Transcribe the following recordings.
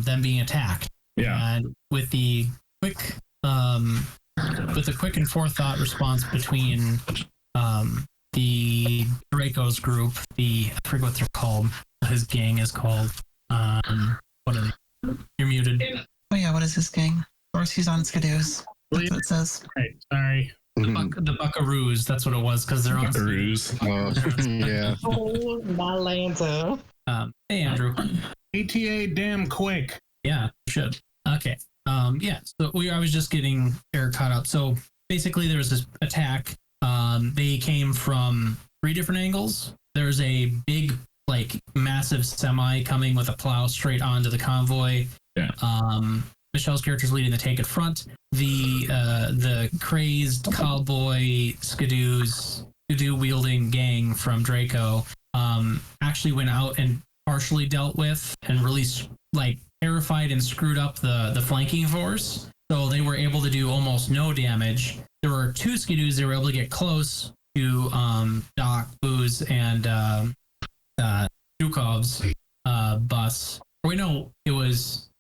them being attacked. Yeah. And with the quick and forethought response between the Draco's group, I forget what they're called. His gang is called. What are they? You're muted. Oh yeah, what is his gang? Of course, he's on Skidoos. That's what it says. Right, sorry. The Buckaroos. That's what it was because they're on Buckaroos. Yeah. Oh, my Lanta. Hey, Andrew. ETA damn quick. Yeah, should. Okay. Yeah. So I was just getting Eric caught up. So basically, there was this attack. They came from 3 different angles. There's a big, massive semi coming with a plow straight onto the convoy. Yeah. Michelle's character's leading the tank in front. The crazed cowboy skidoo wielding gang from Draco actually went out and partially dealt with and really terrified and screwed up the flanking force. So they were able to do almost no damage. There were 2 skidoos that were able to get close to Doc, Booze, and Zhukov's bus. Wait, no, it was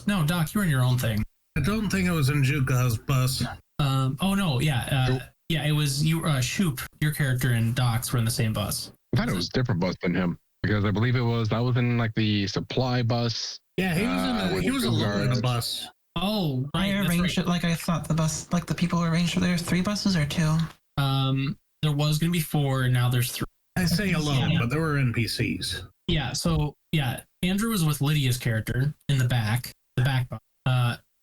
no, Doc, you were in your own thing. I don't think it was in Juka's bus. Oh no, yeah, it was you. Shoop, your character and Doc's were in the same bus. I thought it was a different bus than him because I believe I was in the supply bus. Yeah, he was alone in the bus. Oh, right. I arranged it like I thought the bus, the people arranged for there 3 buses or 2. There was going to be 4, and now there's 3. I say alone, but there were NPCs. Yeah, so Andrew was with Lydia's character in the back bus.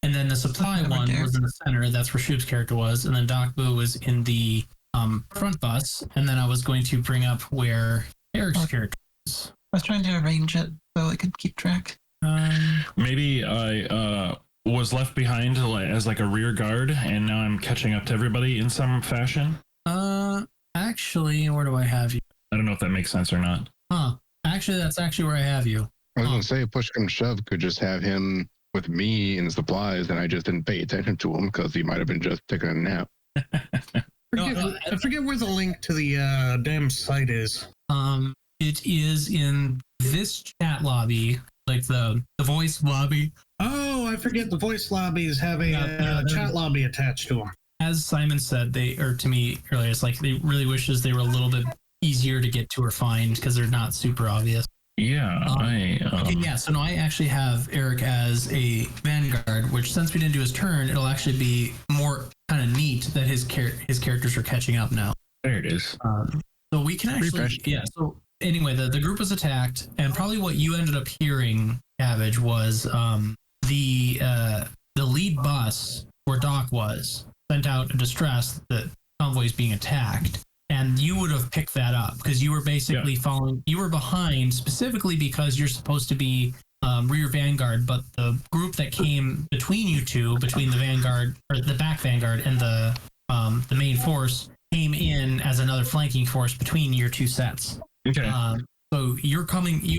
And then the supply one was in the center. That's where Shoop's character was. And then Doc Boo was in the front bus. And then I was going to bring up where Eric's character was. I was trying to arrange it so I could keep track. Maybe I was left behind as a rear guard, and now I'm catching up to everybody in some fashion. Actually, where do I have you? I don't know if that makes sense or not. Actually, that's actually where I have you. I was going to say, push come shove, could just have him with me in supplies, and I just didn't pay attention to him because he might have been just taking a nap. I forget where the link to the damn site is. It is in this chat lobby, the voice lobby. Oh, I forget the voice lobbies have a chat lobby attached to them. As Simon said, to me earlier, it's they really wishes they were a little bit easier to get to or find because they're not super obvious. Yeah, Okay, yeah, so now I actually have Eric as a vanguard, which since we didn't do his turn, it'll actually be more kind of neat that his characters are catching up now. There it is. So we can actually, so anyway, the group was attacked, and probably what you ended up hearing, Cabbage, was the lead bus where Doc was sent out a distress that convoy is being attacked. And you would have picked that up because you were basically following. You were behind specifically because you're supposed to be rear vanguard, but the group that came between you two, between the vanguard or the back vanguard and the main force, came in as another flanking force between your 2 sets. Okay. So you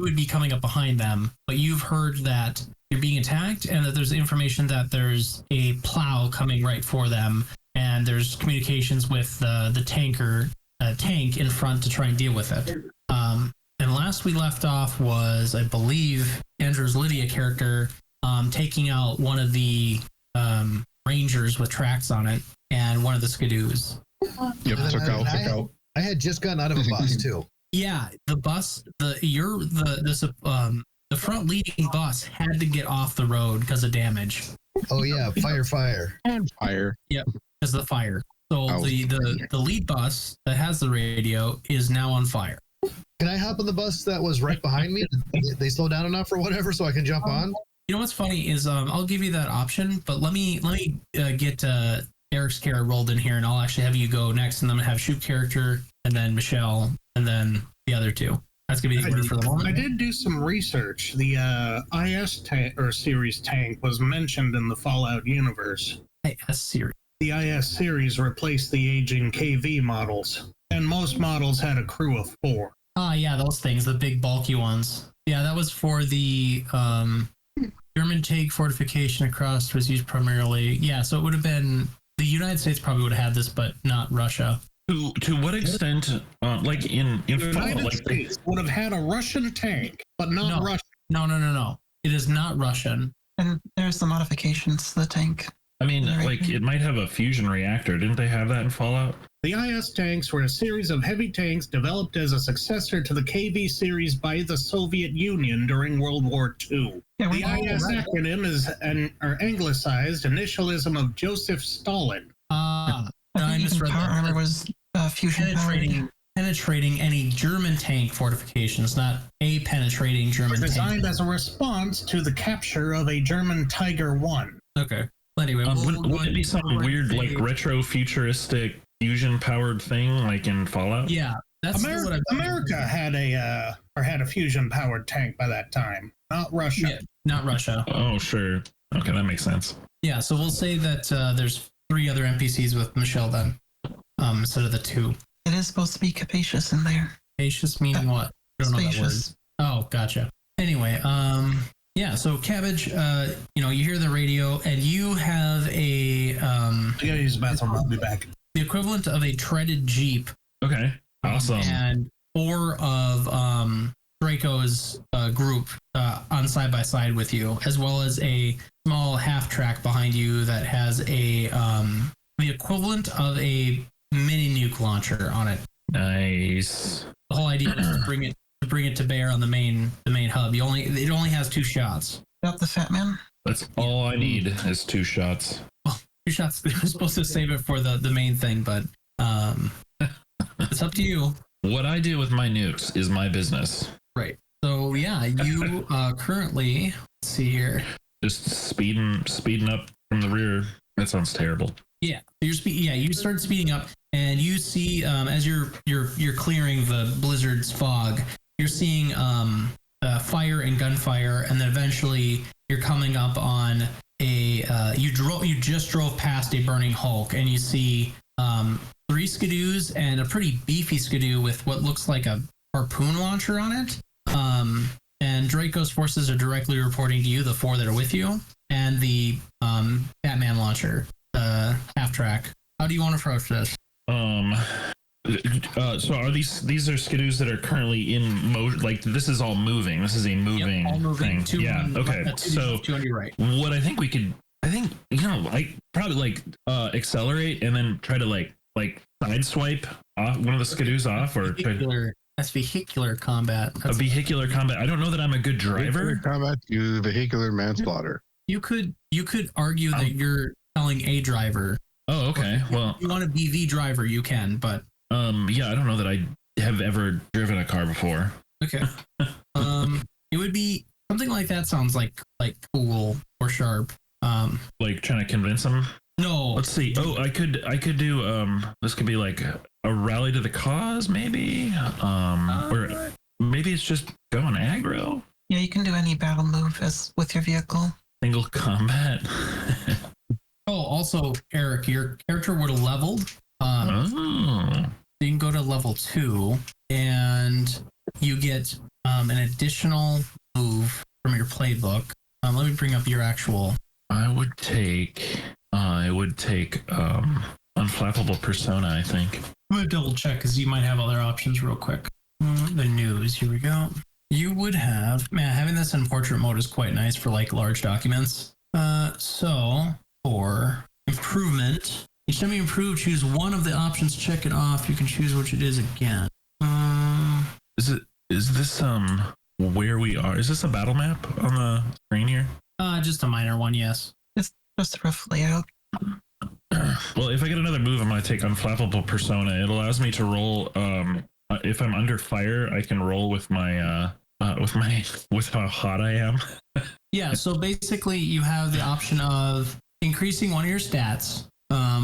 would be coming up behind them, but you've heard that you're being attacked and that there's information that there's a plow coming right for them. And there's communications with the tank in front to try and deal with it. And last we left off was, I believe, Andrew's Lydia character taking out one of the Rangers with tracks on it and one of the Skidoos. Yep, took out. I had just gotten out of a bus too. Yeah, the bus, the front leading bus had to get off the road because of damage. Oh yeah, fire. And fire. Yep. Because of the fire. So Oh. the lead bus that has the radio is now on fire. Can I hop on the bus that was right behind me? They slow down enough or whatever so I can jump on? You know what's funny is I'll give you that option, but let me get Eric's character rolled in here, and I'll actually have you go next, and then have Shoop character, and then Michelle, and then the other 2. That's gonna be the order for the moment. I did do some research. The IS series tank was mentioned in the Fallout universe. IS series. The IS series replaced the aging KV models, and most models had a crew of 4. Yeah, those things, the big bulky ones. Yeah, that was for the German tank fortification across was used primarily. Yeah, so it would have been the United States probably would have had this, but not Russia. To what extent, in The Fallout, United States would have had a Russian tank, but not Russia. No. It is not Russian. And there's the modifications to the tank. I mean, Right. like it might have a fusion reactor. Didn't they have that in Fallout? The IS tanks were a series of heavy tanks developed as a successor to the KV series by the Soviet Union during World War II. Yeah, The IS acronym is an anglicized initialism of Joseph Stalin. Ah, I no, I think even misread power that. armor was fusion powered. Penetrating any German tank fortifications, not a penetrating Were German designed tank. as a response to the capture of a German Tiger 1. Okay. Well, anyway, Wouldn't it be some weird, like retro futuristic fusion powered thing, like in Fallout? Yeah, that's what America, I've America had a fusion powered tank by that time, not Russia. Yeah, not Russia. Oh, sure. Okay, that makes sense. Yeah, so we'll say that there's 3 other NPCs with Michelle then, instead of the 2. It is supposed to be capacious in there. Spacious meaning what? I don't know that word. Spacious. Oh, gotcha. Anyway, yeah, so Cabbage, you hear the radio and you have I gotta use the bathroom. I'll be back. the equivalent of a treaded Jeep Okay, awesome. and 4 of Draco's group on side by side with you, as well as a small half track behind you that has a the equivalent of a mini nuke launcher on it. Nice. The whole idea is to bring it to bear on the main hub. It only has 2 shots. Got the fat man. That's all I need is 2 shots. 2 shots. They were supposed to save it for the main thing, but it's up to you. What I do with my nukes is my business. Right. So yeah, you currently, let's see here. Just speeding up from the rear. That sounds terrible. Yeah, you start speeding up, and you see as you're clearing the blizzard's fog, you're seeing fire and gunfire, and then eventually you're coming up on a you just drove past a burning Hulk, and you see 3 skidoos and a pretty beefy skidoo with what looks like a harpoon launcher on it. And Draco's forces are directly reporting to you, the 4 that are with you, and the Batman launcher, half track. How do you want to approach this? So are these are skidoos that are currently in motion? Like this is all moving. This is a moving, Yep, all moving. thing. Yeah. Okay. So 2 on your right. what I think I probably accelerate and then try to like sideswipe off one of the skidoos off, or try That's vehicular combat. a vehicular combat. I don't know that I'm a good Vehicular driver. combat to vehicular manslaughter. You could argue that you're telling a driver. Oh, okay. Well, If you want to be the driver, you can, but yeah, I don't know that I have ever driven a car before. okay. It would be something like that. Sounds like cool or sharp. Like trying to convince them. No, Let's see. Oh, I could do this could be like a rally to the cause, maybe. Or maybe it's just going aggro. Yeah, you can do any battle move as with your vehicle. Single combat. Oh, also, Eric, your character would have leveled. Oh. You can go to level 2, and you get an additional move from your playbook. Let me bring up your actual. I would take unflappable persona, I think. I'm gonna double check because you might have other options real quick. The news. Here we go. You would have, man, having this in portrait mode is quite nice for like large documents. So for improvement, each time you improve, choose one of the options, check it off. You can choose which it is again. Is this where we are? Is this a battle map on the screen here? Just a minor one, yes. Just a rough layout. Well, if I get another move, I'm gonna take unflappable persona. It allows me to roll. If I'm under fire, I can roll with my with how hot I am. Yeah, so basically you have the option of increasing one of your stats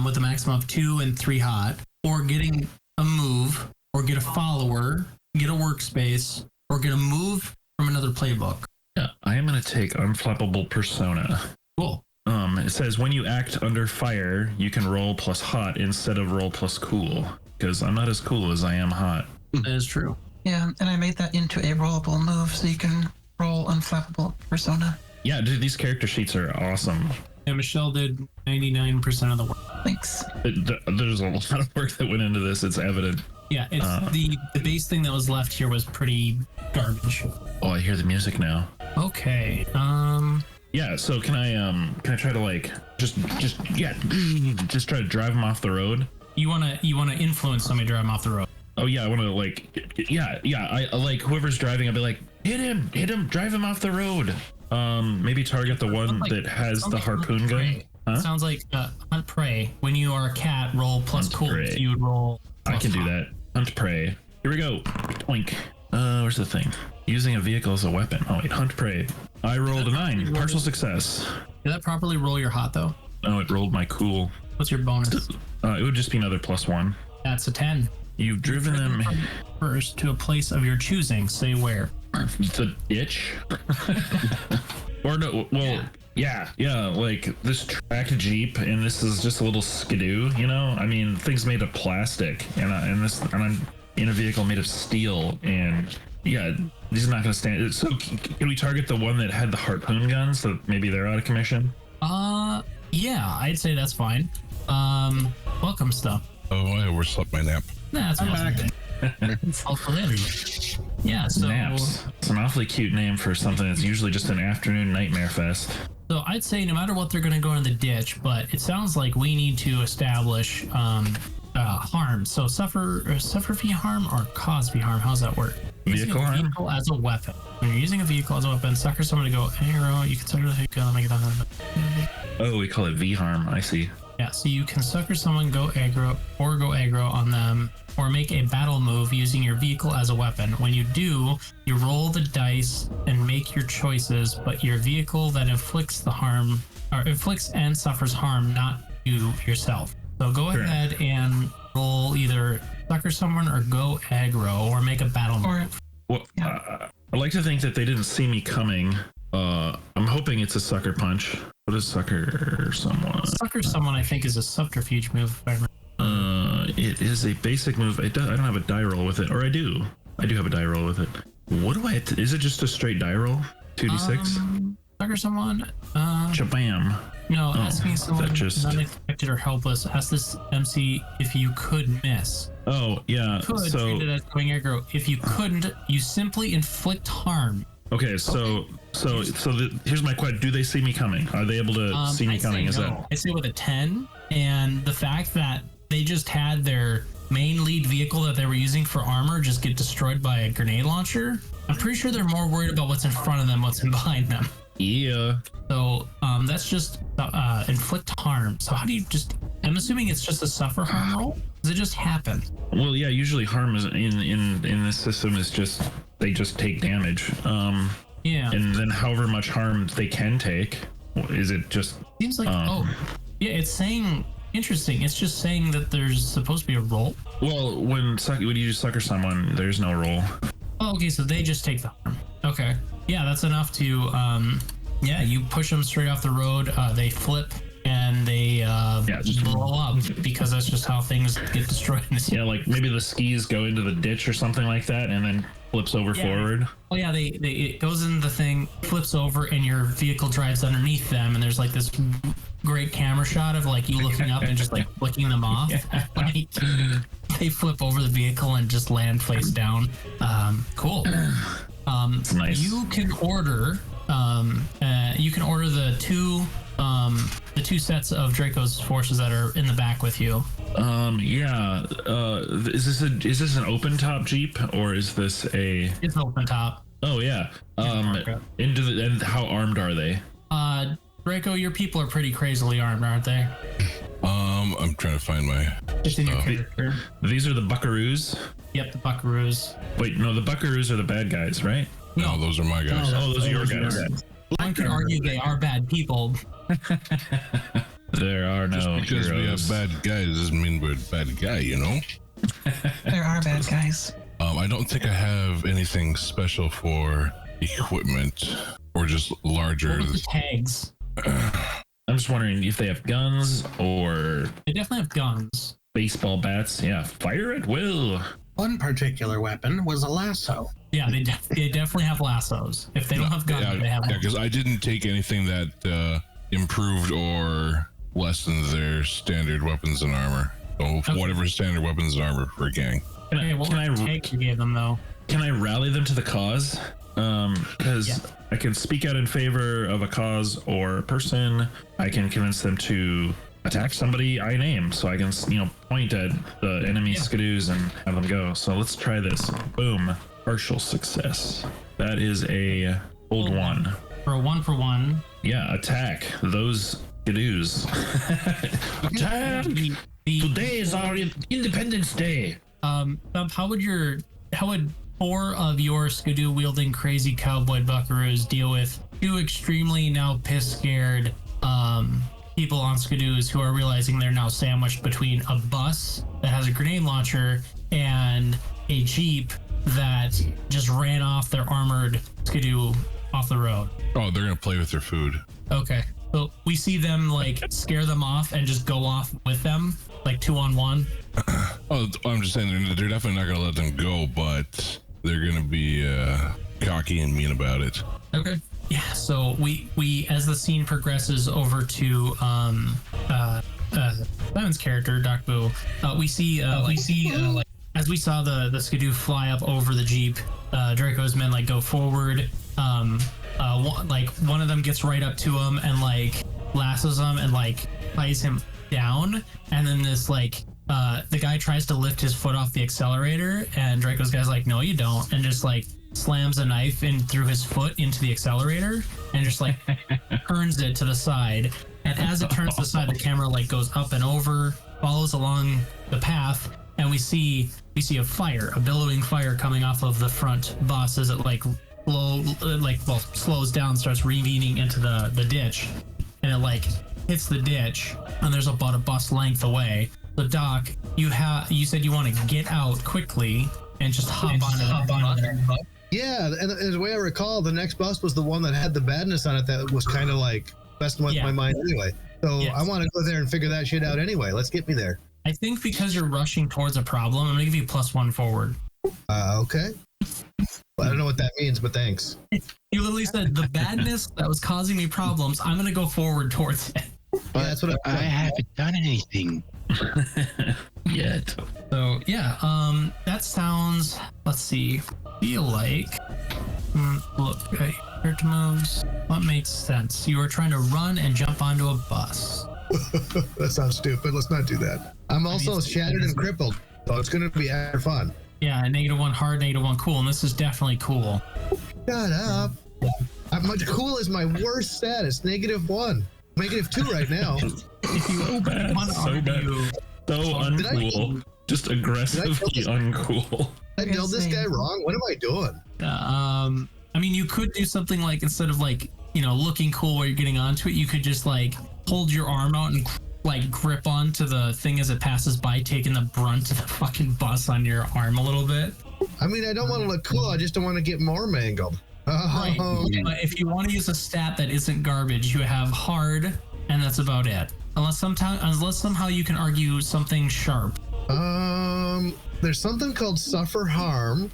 with a maximum of 2 and 3 hot, or getting a move, or get a follower, get a workspace, or get a move from another playbook. Yeah, I am gonna take unflappable persona. Cool. It says when you act under fire, you can roll plus hot instead of roll plus cool, because I'm not as cool as I am hot. That is true. Yeah, and I made that into a rollable move, so you can roll unflappable persona. Yeah, dude, these character sheets are awesome. Yeah, Michelle did 99% of the work. Thanks. There's a lot of work that went into this. It's evident. Yeah, it's the base thing that was left here was pretty garbage. Oh, I hear the music now. Okay. Yeah. So can I try to like just try to drive him off the road? You wanna influence somebody to drive him off the road. Oh yeah, I want to like I like whoever's driving. I'll be like, hit him, drive him off the road. Maybe target the one that has the harpoon gun. Huh? Sounds like hunt prey. When you are a cat, roll plus Hunt cool. prey. You would roll. I can do that. Hunt prey. Here we go. Twink. Where's the thing? Using a vehicle as a weapon. Oh wait, hunt prey. I rolled a 9. Partial success. Did that properly roll your hot though? Oh, it rolled my cool. What's your bonus? It would just be another +1. That's a 10. You've driven them First to a place of your choosing. Say where. the ditch. Or no, well, yeah, like this tracked Jeep, and this is just a little skidoo, you know? I mean, things made of plastic, and I'm in a vehicle made of steel, and yeah, this is not gonna stand. So can we target the one that had the harpoon guns, so maybe they're out of commission? Yeah, I'd say that's fine. Welcome stuff. Oh, I overslept my nap. Nah, that's back. Yeah, so Naps. It's an awfully cute name for something that's usually just an afternoon nightmare fest. So I'd say no matter what, they're going to go in the ditch, but it sounds like we need to establish harm. So suffer via harm or cause via harm. How's that work? Vehicle harm? Vehicle as a weapon. When you're using a vehicle as a weapon, sucker someone to go aggro. You consider the vehicle make it on. Oh, we call it V harm. I see. Yeah, so you can sucker someone, go aggro on them, or make a battle move using your vehicle as a weapon. When you do, you roll the dice and make your choices, but your vehicle that inflicts the harm, or inflicts and suffers harm, not you yourself. So go ahead and roll either sucker someone or go aggro or make a battle move. Well, I like to think that they didn't see me coming. I'm hoping it's a sucker punch. What is sucker someone? Sucker someone, I think, is a subterfuge move. If I remember. It is a basic move. I don't have a die roll with it, or I do. I do have a die roll with it. What do I? Is it just a straight die roll? 2d6. Sucker someone. Chabam. No, asking someone that just- unexpected or helpless. Ask this MC if you could miss. Oh yeah. Could treat it as going aggro. If you couldn't, you simply inflict harm. Okay, here's my question: do they see me coming? Are they able to see me I'd coming? say Is no. that I say with a 10, and the fact that they just had their main lead vehicle that they were using for armor just get destroyed by a grenade launcher. I'm pretty sure they're more worried about what's in front of them, what's in behind them. Yeah. So that's just inflict harm. So how do you just? I'm assuming it's just a suffer harm roll. Does it just happen? Well, yeah. Usually, harm is in this system is just they just take damage. Yeah. And then however much harm they can take, is it just? Seems like yeah. It's saying interesting. It's just saying that there's supposed to be a roll. Well, when you just sucker someone, there's no roll. Oh, okay. So they just take the harm. Okay. Yeah, that's enough to yeah. You push them straight off the road. They flip and they just blow up because that's just how things get destroyed in this. Yeah, like maybe the skis go into the ditch or something like that, and then flips over forward. Oh yeah, it goes in the thing, flips over, and your vehicle drives underneath them, and there's like this great camera shot of like you looking up and just like flicking them off. Like, they flip over the vehicle and just land face down. Cool. It's nice. You can order the two sets of Draco's forces that are in the back with you. Yeah. Is this an open top Jeep or is this a? It's open top. Oh yeah. And how armed are they? Draco, your people are pretty crazily armed, aren't they? I'm trying to find my. Just in your character. These are the Buckaroos. Yep, the Buckaroos. Wait, no, the Buckaroos are the bad guys, right? No, those are my guys. Oh, those are your guys. One could argue they are bad people. There are no Just because we have heroes. bad guys doesn't mean we're a bad guy, you know? There are bad guys. I don't think I have anything special for equipment or just larger. What are the tags? I'm just wondering if they have guns or They definitely have guns. baseball bats. Yeah, fire at will. One particular weapon was a lasso. Yeah, they definitely have lassos. If they don't have guns, they have. Yeah, because I didn't take anything that improved or lessened their standard weapons and armor. So whatever standard weapons and armor for a gang. Okay, what was the tag you gave them though? Can I rally them to the cause? Because I can speak out in favor of a cause or person. I can convince them to attack somebody I name, so I can, point at the enemy skidoos and have them go. So let's try this. Boom. Partial success. That is a old one. For a 1-for-1. Yeah, attack those skidoos. Attack! Today is our Independence Day. How would 4 of your skidoo wielding crazy cowboy buckaroos deal with 2 extremely now piss scared people on skidoos who are realizing they're now sandwiched between a bus that has a grenade launcher and a jeep that just ran off their armored skidoo off the road? Oh, they're gonna play with their food. Okay, so we see them like scare them off and just go off with them, like 2-on-1. Oh, I'm just saying they're definitely not gonna let them go, but they're gonna be cocky and mean about it. Okay. Yeah, so we as the scene progresses over to Simon's character, Doc Boo, we see like as we saw the skidoo fly up over the jeep, Draco's men like go forward. One of them gets right up to him and like lassos him and like ties him down, and then this like the guy tries to lift his foot off the accelerator, and Draco's guy's like, no you don't, and just like slams a knife in through his foot into the accelerator and just like turns it to the side. And as it turns to the side, the camera like goes up and over, follows along the path, and we see a fire, a billowing fire coming off of the front bus as it slows down, starts raving into the ditch, and it like hits the ditch, and there's about a bus length away. So Doc, you said you want to get out quickly and just hop onto that bus. Yeah, and the way I recall, the next bus was the one that had the badness on it that was kind of like messing with my mind anyway. So yes. I want to go there and figure that shit out anyway. Let's get me there. I think because you're rushing towards a problem, I'm going to give you +1 forward. Okay. Well, I don't know what that means, but thanks. You literally said the badness that was causing me problems, I'm going to go forward towards it. But that's what I haven't done anything yet. So yeah, that sounds, let's see, feel like, look, character moves, what makes sense? You are trying to run and jump onto a bus. That sounds stupid. Let's not do that. I'm also shattered and crippled, so it's going to be extra fun. Yeah, -1 hard, -1 cool, and this is definitely cool. Shut up. Cool is my worst status, -1. -2 right now. If you so bad, so uncool, just aggressively uncool. Did I build this guy wrong? What am I doing? I mean, you could do something like, instead of like, looking cool while you're getting onto it, you could just like hold your arm out and like grip onto the thing as it passes by, taking the brunt of the fucking bus on your arm a little bit. I mean, I don't want to look cool. I just don't want to get more mangled. Right. But if you want to use a stat that isn't garbage, you have hard, and that's about it. Unless somehow you can argue something sharp. There's something called suffer harm,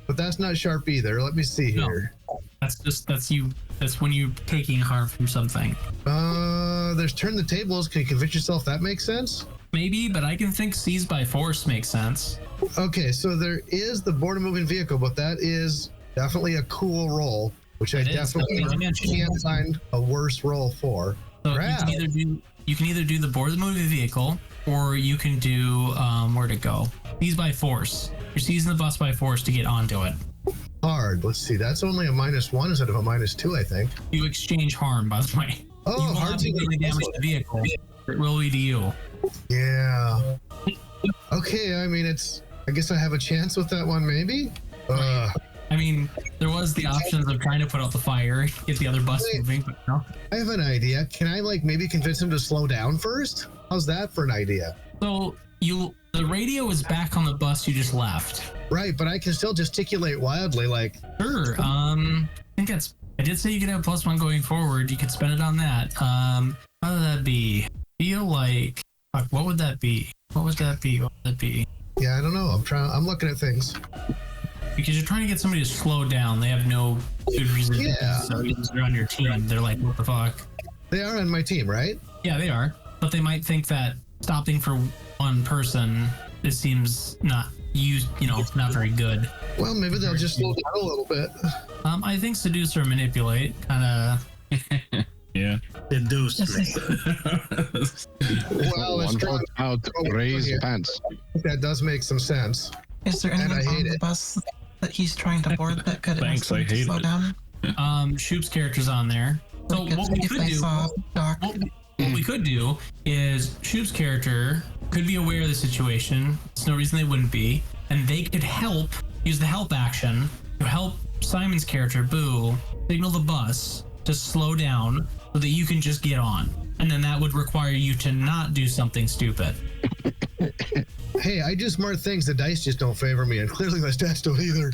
but that's not sharp either. Let me see here. That's when you're taking harm from something. There's turn the tables. Can you convince yourself that makes sense? Maybe, but I can think seize by force makes sense. Okay, so there is the board of moving vehicle, but that is definitely a cool roll, which I definitely can't find a worse roll for. So you can either do the board of the moving vehicle, or you can do where to go. Seize by force. You're seizing the bus by force to get onto it. Hard. Let's see. That's only a -1 instead of a -2, I think. You exchange harm, by the way. Oh, you hard to really damage the vehicle. It will be to you. Yeah. Okay. I mean, I guess I have a chance with that one, maybe. I mean, there was the options of trying to put out the fire, get the other bus moving, but no. I have an idea. Can I maybe convince him to slow down first? How's that for an idea? So the radio is back on the bus you just left. Right, but I can still gesticulate wildly, like. Sure. I did say you could have +1 going forward. You could spend it on that. How would that be? Feel like, fuck, what would that be? What would that be? Yeah, I don't know. I'm looking at things. Because you're trying to get somebody to slow down. They have no good reason to do so. Because they're on your team. They're like, what the fuck? They are on my team, right? Yeah, they are. But they might think that stopping for one person, it seems not you know, not very good. Well, maybe they'll just slow down a little bit. I think seduce or manipulate kind of. Yeah. Seduce me. Well, it's One true. foot out, raise pants. That does make some sense. Is there And anyone I on hate the it. bus that he's trying to board that could Thanks, ask him I to hate slow it. down? Shoop's character's on there. So Like what we if could I do. saw Doc, What we could do is Shoop's character could be aware of the situation. There's no reason they wouldn't be. And they could use the help action to help Simon's character, Boo, signal the bus to slow down so that you can just get on. And then that would require you to not do something stupid. Hey, I do smart things. The dice just don't favor me, and clearly my stats don't either.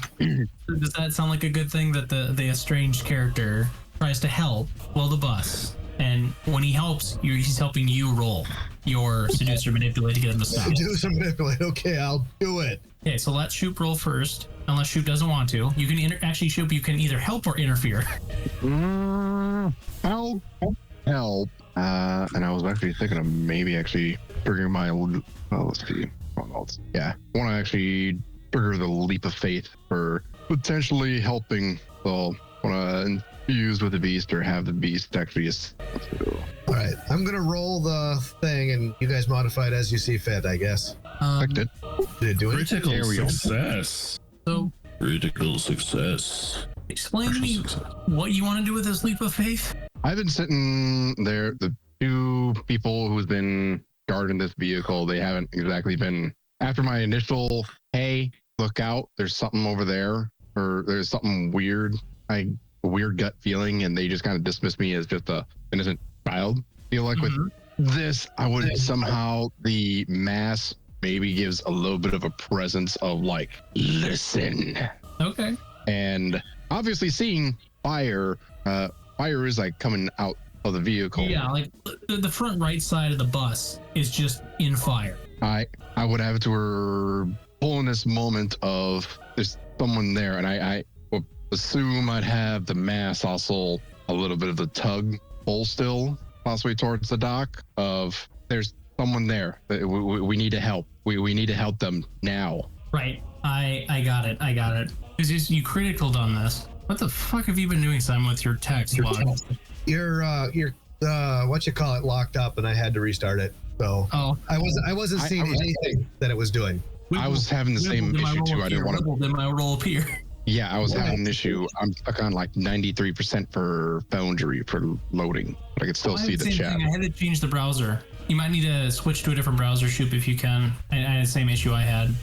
Does that sound like a good thing that the estranged character tries to help the bus? And when he helps, he's helping you roll your seduce or manipulate to get him to stop. Do some manipulate. Okay, I'll do it. Okay, so let Shoop roll first, unless Shoop doesn't want to. You can actually, Shoop, you can either help or interfere. Help. And I was actually thinking of maybe actually triggering my. Let's see. Yeah, I want to actually trigger the leap of faith for potentially helping. So I want to fuse with the beast or have the beast actually. All right, I'm gonna roll the thing, and you guys modify it as you see fit, I guess. Affected. Did it do it? Critical There we go. success. So Critical success. explain to me what you want to do with this leap of faith. I've been sitting there. The two people who's been guarding this vehicle, they haven't exactly been. After my initial, hey, look out, there's something over there, or there's something weird. A weird gut feeling, and they just kind of dismiss me as just a innocent child. Feel like with this, I would somehow the mass maybe gives a little bit of a presence of like, listen. Okay. And obviously seeing fire, fire is like coming out of the vehicle. Yeah, like the front right side of the bus is just in fire. I would have to pull in this moment of there's someone there, and I would assume I'd have the mass also a little bit of the tug pull still, possibly towards the dock of there's someone there. We need to help. We need to help them now. Right. I got it. Because you criticaled on this. What the fuck have you been doing, Simon, with your text log? Your what you call it locked up, and I had to restart it. So I wasn't seeing anything that it was doing. I was having the same issue too. I didn't want to. Did my roll appear? Yeah, I was having an issue. I'm stuck on like 93% for Foundry for loading, but I could still see the chat. I had to change the browser. You might need to switch to a different browser, Shoop, if you can. I had the same issue I had.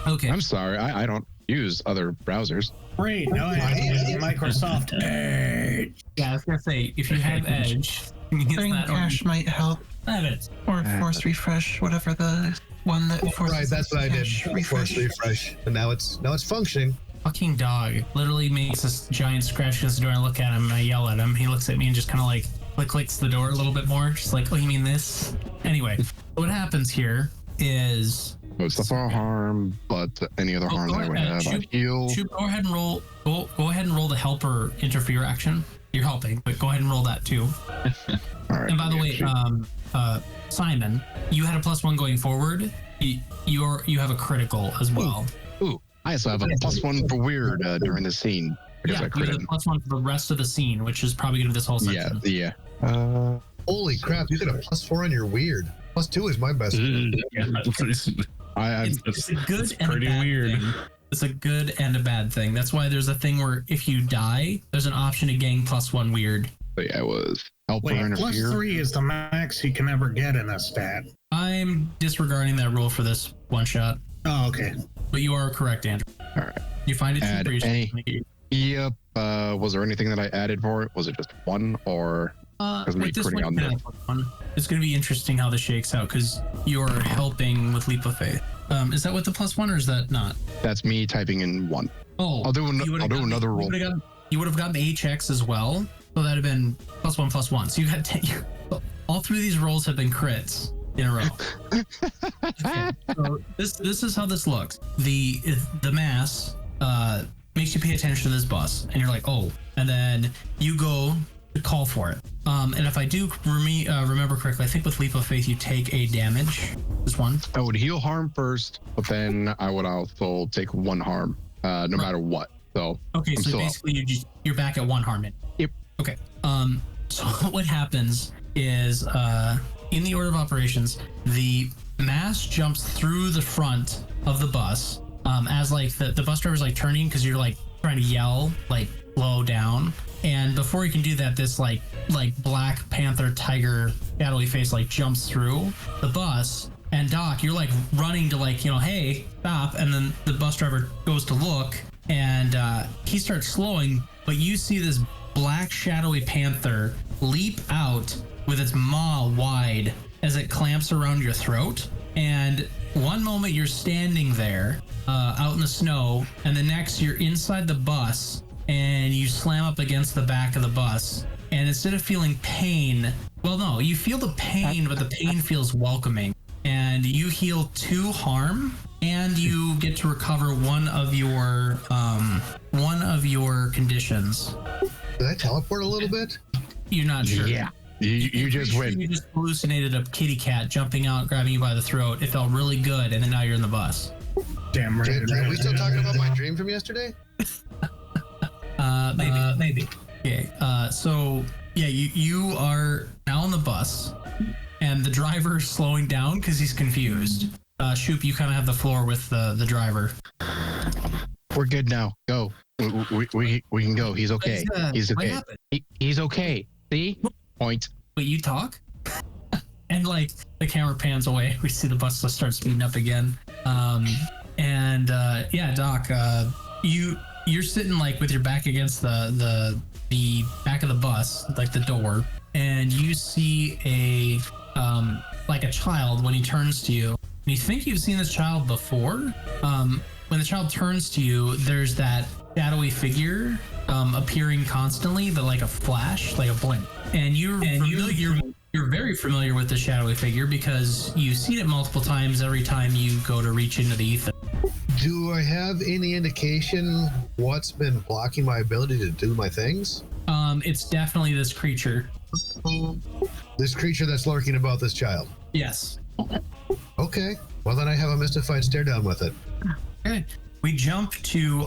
Okay. I'm sorry, I don't use other browsers. Great. Now I have to use Microsoft Edge. Yeah, I was gonna say if you have Edge, Bring cache might help, have it. or force refresh, whatever the one that forces. Right, that's what I did. cache Force refresh, and now it's functioning. Fucking dog literally makes this giant scratch against the door. And I look at him and I yell at him. He looks at me and just kind of like clicks the door a little bit more. Just like, oh, you mean this? Anyway, what happens here is It's not for harm, but any other harm that I would have, I'd heal. Shoop, go ahead and roll. Go ahead and roll the helper interfere action. You're helping, but go ahead and roll that too. All right. And by the way, Simon, you had a +1 going forward. You have a critical as well. Ooh, I also have a +1 for weird during the scene because I you have critted. a +1 for the rest of the scene, which is probably going to be this whole section. Yeah. Holy crap! You got a +4 on your weird. +2 is my best. It's a good and pretty a bad weird. thing. It's a good and a bad thing. That's why there's a thing where if you die, there's an option to gain +1 weird. So yeah, it was help or Wait, interfere. +3 is the max you can ever get in a stat. I'm disregarding that rule for this one shot, Oh, okay. but you are correct, Andrew. All right. You find it Add super any- easy. Yep. Was there anything that I added for it? Was it just one or? Doesn't With make this critting one, on there. it's going to be interesting how this shakes out because you're helping with Leap of Faith. Is that with the +1 or is that not? That's me typing in 1. Oh, I'll do you would've gotten- another roll. You would have gotten the HX as well, so that'd have been +1. So you had 10. All three of these rolls have been crits in a row. Okay, so this is how this looks. The mass makes you pay attention to this bus, and you're like, oh, and then you go to call for it. And if I do remember correctly, I think with Leap of Faith you take a damage. Just one. I would heal harm first, but then I would also take 1 harm, no matter what. So okay, so basically you're back at 1 harm. Yep. Okay. So what happens is in the order of operations, the mass jumps through the front of the bus as like the bus driver's like turning because you're like trying to yell like slow down. And before you can do that, this like Black Panther tiger shadowy face like jumps through the bus. And Doc, you're like running to like, hey, stop. And then the bus driver goes to look and he starts slowing, but you see this black shadowy panther leap out with its maw wide as it clamps around your throat. And one moment you're standing there out in the snow, and the next you're inside the bus and you slam up against the back of the bus. And instead of feeling pain, well, no, you feel the pain, but the pain feels welcoming. And you heal 2 harm, and you get to recover one of your conditions. Did I teleport a little bit? You're not sure. Yeah. You just win. You just hallucinated a kitty cat jumping out, grabbing you by the throat. It felt really good, and then now you're in the bus. Damn right. Are we still talking about my dream from yesterday? Maybe. Okay. So yeah, you are now on the bus, and the driver's slowing down because he's confused. Shoop, you kind of have the floor with the driver. We're good now. Go. We can go. He's okay. He's okay. What happened? He's okay. See? Point. Wait, you talk? And like the camera pans away, we see the bus just start speeding up again. Yeah, Doc, you're sitting like with your back against the back of the bus, like the door, and you see a child when he turns to you. And you think you've seen this child before. When the child turns to you, there's that shadowy figure appearing constantly, but like a flash, like a blink. And you're very familiar with the shadowy figure because you've seen it multiple times every time you go to reach into the ether. Do I have any indication what's been blocking my ability to do my things? It's definitely this creature. This creature that's lurking about this child. Yes. Okay. Well, then I have a mystified stare down with it. Okay. We jump to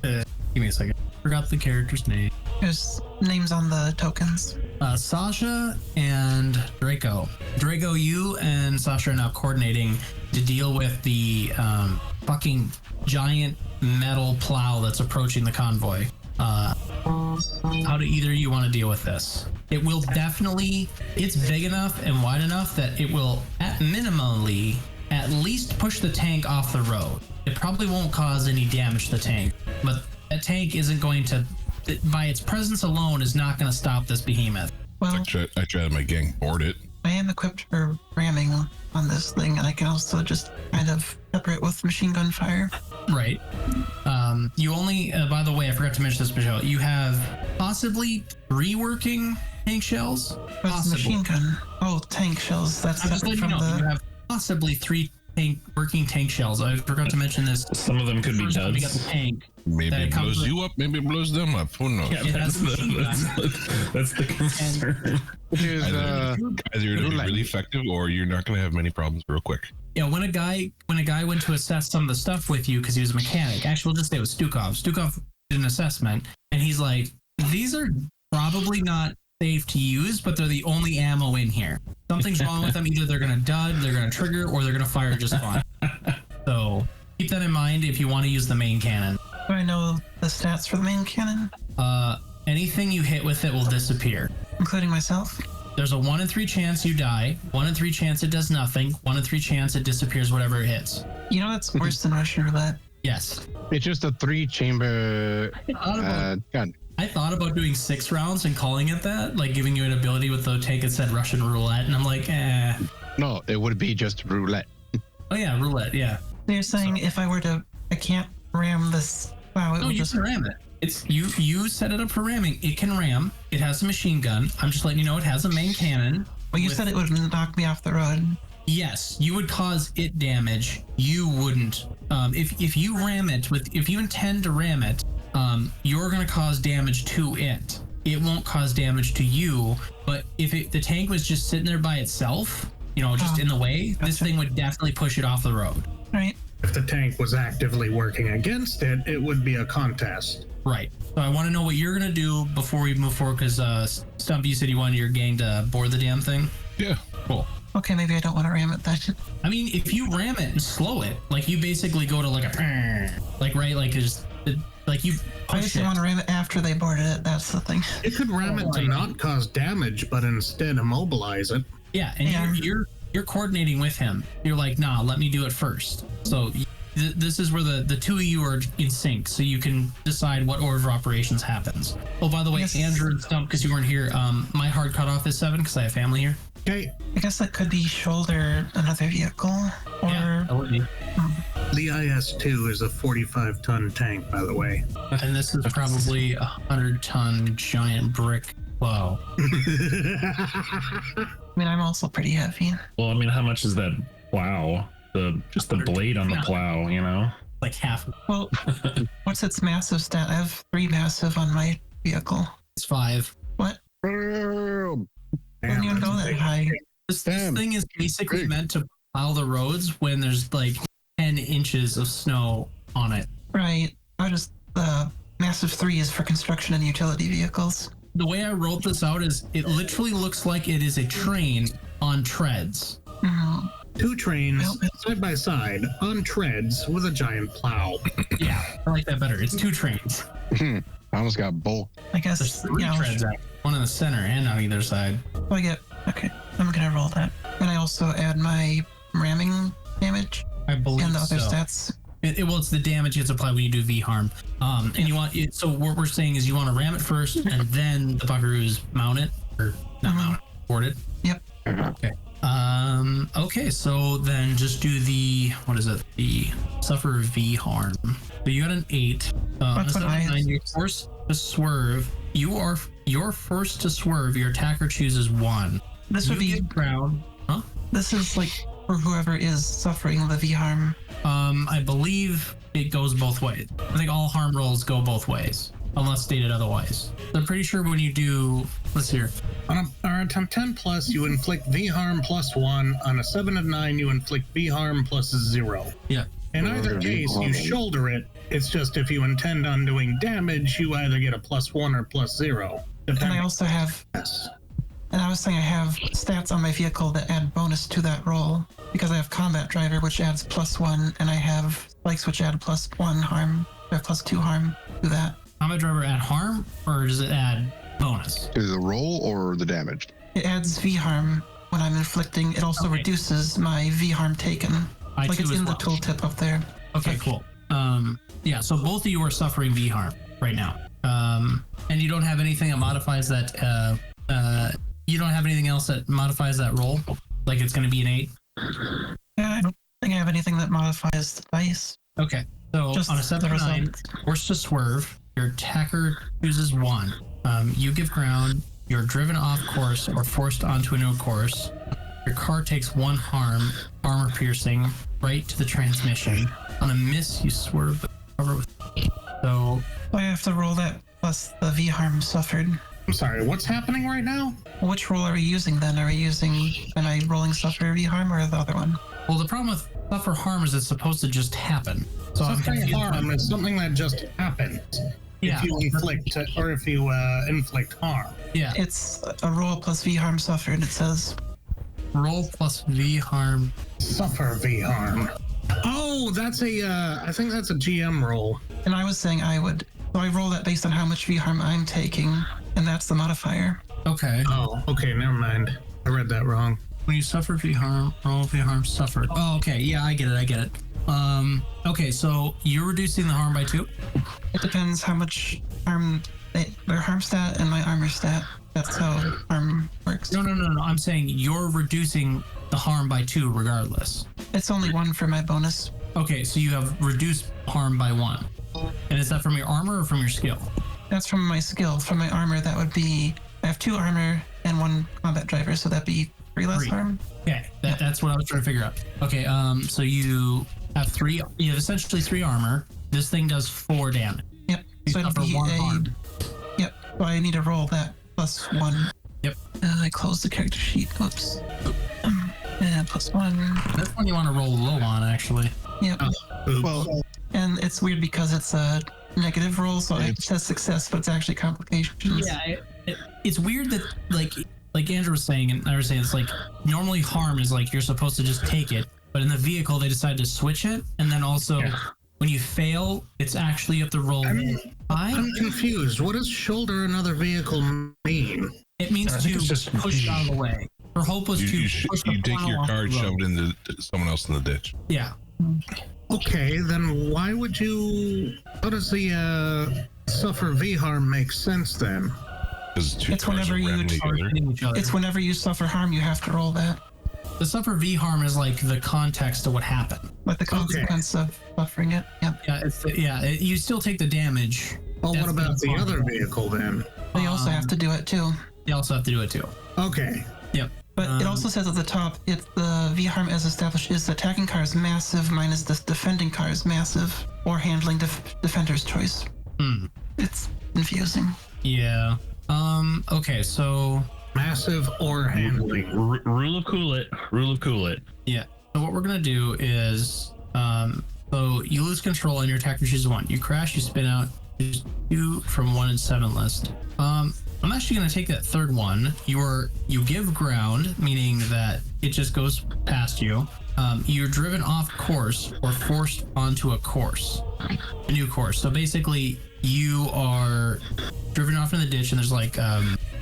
give me a second. Forgot the character's name. There's names on the tokens. Sasha and Draco. Draco, you and Sasha are now coordinating to deal with the fucking giant metal plow that's approaching the convoy. How do either of you want to deal with this? It will definitely, it's big enough and wide enough that it will minimally at least push the tank off the road. It probably won't cause any damage to the tank, but that tank isn't going to, by its presence alone, is not going to stop this behemoth. Well, I tried my gang board it. I am equipped for ramming on this thing, and I can also just kind of pepper it with machine gun fire. Right. You only, by the way, I forgot to mention this, Michelle. You have possibly 3 working tank shells. What's machine gun? Oh, tank shells. That's I'm just separate letting from you know. the. You have possibly 3 working tank shells. I forgot to mention this. Some of them could be First time we got duds. the tank. Maybe That it comes blows with- you up. Maybe it blows them up. Who knows? Yeah, It that's has a machine that's the concern. Which is Either you're gonna be roulette. really effective, or you're not gonna have many problems real quick. Yeah, when a guy went to assess some of the stuff with you because he was a mechanic, actually, we'll just say it was Stukov. Stukov did an assessment, and he's like, "These are probably not safe to use, but they're the only ammo in here. Something's wrong with them. Either they're gonna dud, they're gonna trigger, or they're gonna fire just fine." So keep that in mind if you want to use the main cannon. Do I know the stats for the main cannon, Anything you hit with it will disappear. including myself? There's a 1 in 3 chance you die, 1 in 3 chance it does nothing, 1 in 3 chance it disappears whatever it hits. You know that's worse than Russian roulette. Yes. It's just a 3-chamber gun. I thought about doing 6 rounds and calling it that, like giving you an ability with the tank that said Russian roulette, and I'm like, No, it would be just roulette. Oh yeah, roulette, yeah. You're saying if I were to, I can't ram this. Wow, it No, would you just. can ram it. It's you set it up for ramming. It can ram. It has a machine gun. I'm just letting you know it has a main cannon. Well, you with- said it would knock me off the road. Yes, you would cause it damage. You wouldn't. If you ram it if you intend to ram it, you're gonna cause damage to it. it won't cause damage to you. But if the tank was just sitting there by itself, just in the way, this thing would definitely push it off the road. Right. If the tank was actively working against it, it would be a contest. Right. So I want to know what you're going to do before we move forward, because Stump, you said you wanted your gang to board the damn thing? Yeah. Cool. Okay, maybe I don't want to ram it. That should. I mean, if you ram it and slow it, like you basically go to like a, like you I just want to ram it after they boarded it. That's the thing. It could ram it to not cause damage, but instead immobilize it. Yeah, and you're coordinating with him. You're like, nah, let me do it first. So this is where the two of you are in sync, so you can decide what order of operations happens. Oh, by the way, Andrew and Stump, because you weren't here, my hard cutoff is 7 because I have family here. Okay. I guess that could be shoulder another vehicle, or that would be. The IS-2 is a 45-ton tank, by the way. And this is probably a 100-ton giant brick plow. I mean, I'm also pretty heavy. Well, I mean, how much is that plow? Just the blade on the plow, Like half. Well, what's its massive stat? I have 3 massive on my vehicle. It's 5. What? Wouldn't even go that high. This thing is basically meant to plow the roads when there's like 10 inches of snow on it. Right. The massive 3 is for construction and utility vehicles. The way I wrote this out is it literally looks like it is a train on treads. Mm-hmm. 2 trains side by side on treads with a giant plow. Yeah, I like that better. It's 2 trains. I almost got both. I guess. There's 3 treads, one in the center and on either side. Okay, I'm gonna roll that. And I also add my ramming damage I believe and the other so. stats. It's the damage you have to apply when you do V harm. And you want it, so what we're saying is you want to ram it first, and then the buckaroos mount it, or not mount it, board it. Yep. Okay. Okay, so then just do the suffer V harm. So you got an 8. That's instead of what 9, you're forced to swerve. You're forced to swerve. Your attacker chooses 1. This would be ground. Huh? This is like for whoever is suffering the V harm. I believe it goes both ways. I think all harm rolls go both ways, unless stated otherwise. I'm pretty sure when you do, let's hear. On a 10 plus, you inflict V harm plus 1. On a 7 of 9, you inflict V harm plus 0. Yeah. In either case, you shoulder it. It's just if you intend on doing damage, you either get a plus 1 or plus 0. And I also have. And I was saying I have stats on my vehicle that add bonus to that roll because I have combat driver, which adds plus 1, and I have spikes, which add plus 1 harm. I have plus 2 harm to that. Combat driver add harm, or does it add bonus? To the roll or the damage? It adds V harm when I'm inflicting. It also reduces my V harm taken. Like it's in the tooltip up there. Okay, cool. Yeah, so both of you are suffering V harm right now. And you don't have anything that modifies that. You don't have anything else that modifies that roll. Like it's going to be an 8. Yeah, I don't think I have anything that modifies the dice. Okay, so Just on a 7 or 9, forced to swerve. Your attacker chooses 1. You give ground. You're driven off course or forced onto a new course. Your car takes 1 harm, armor piercing, right to the transmission. On a miss, you swerve but cover with. So I have to roll that plus the V harm suffered. I'm sorry, what's happening right now? Which roll are we using then? Am I rolling suffer V harm or the other one? well, the problem with suffer harm is it's supposed to just happen. So suffering harm is something that just happens. Yeah. If you inflict or if you inflict harm. Yeah. It's a roll plus V harm suffered, it says. Roll plus V harm. Suffer V harm. Oh, that's I think that's a GM roll. And I was saying I would, so I roll that based on how much V harm I'm taking, and that's the modifier. Okay. Oh, okay, never mind. I read that wrong. When you suffer V harm, roll V harm suffered. Oh, okay. Yeah, I get it. Okay, so you're reducing the harm by 2? It depends how much harm, their harm stat and my armor stat. That's how harm works. No. I'm saying you're reducing the harm by 2 regardless. It's only 1 for my bonus. Okay, so you have reduced harm by 1. And is that from your armor or from your skill? That's from my skill. From my armor, that would be, I have 2 armor and 1 combat driver, so that'd be 3 less harm. Okay, that's what I was trying to figure out. Okay, so you have essentially 3 armor. This thing does 4 damage. Yep. You So it'd suffer be 1 harm. Yep. So I need to roll that +1. Yep. I closed the character sheet. Oops. And +1. That's one you want to roll low on, actually. Yep. Well, and it's weird because it's a negative roll, so it says success, but it's actually complications. Yeah, it's weird that like Andrew was saying, and I was saying, it's like normally harm is like you're supposed to just take it, but in the vehicle they decided to switch it, and then also when you fail, it's actually you have to roll. I'm confused. What does shoulder another vehicle mean? It means to just push it out of the way. Her hope was You push the take plow your off car, the road. shove it into someone else in the ditch. Yeah. Okay, then why would you... How does the suffer V harm make sense then? Because two It's cars whenever are you ramming together. Each other. It's whenever you suffer harm, you have to roll that. The suffer V harm is like the context of what happened. Like the consequence of suffering it. Yep. You still take the damage. Well, That's what about the harm. other vehicle then? They also have to do it too. You also have to do it too. Okay. Yep. But it also says at the top, it's the V harm as established is the attacking car is massive minus the defending car is massive, or handling defender's choice. It's confusing. Yeah. Okay, so Massive or handling. Rule of cool it. Rule of cool it. yeah. So what we're gonna do is so you lose control and your attacker chooses 1. You crash, you spin out, choose 2 from 1 and 7 list. I'm actually gonna take that third one. You give ground, meaning that it just goes past you. You're driven off course or forced onto a course, a new course. So basically, you are driven off in the ditch, and there's like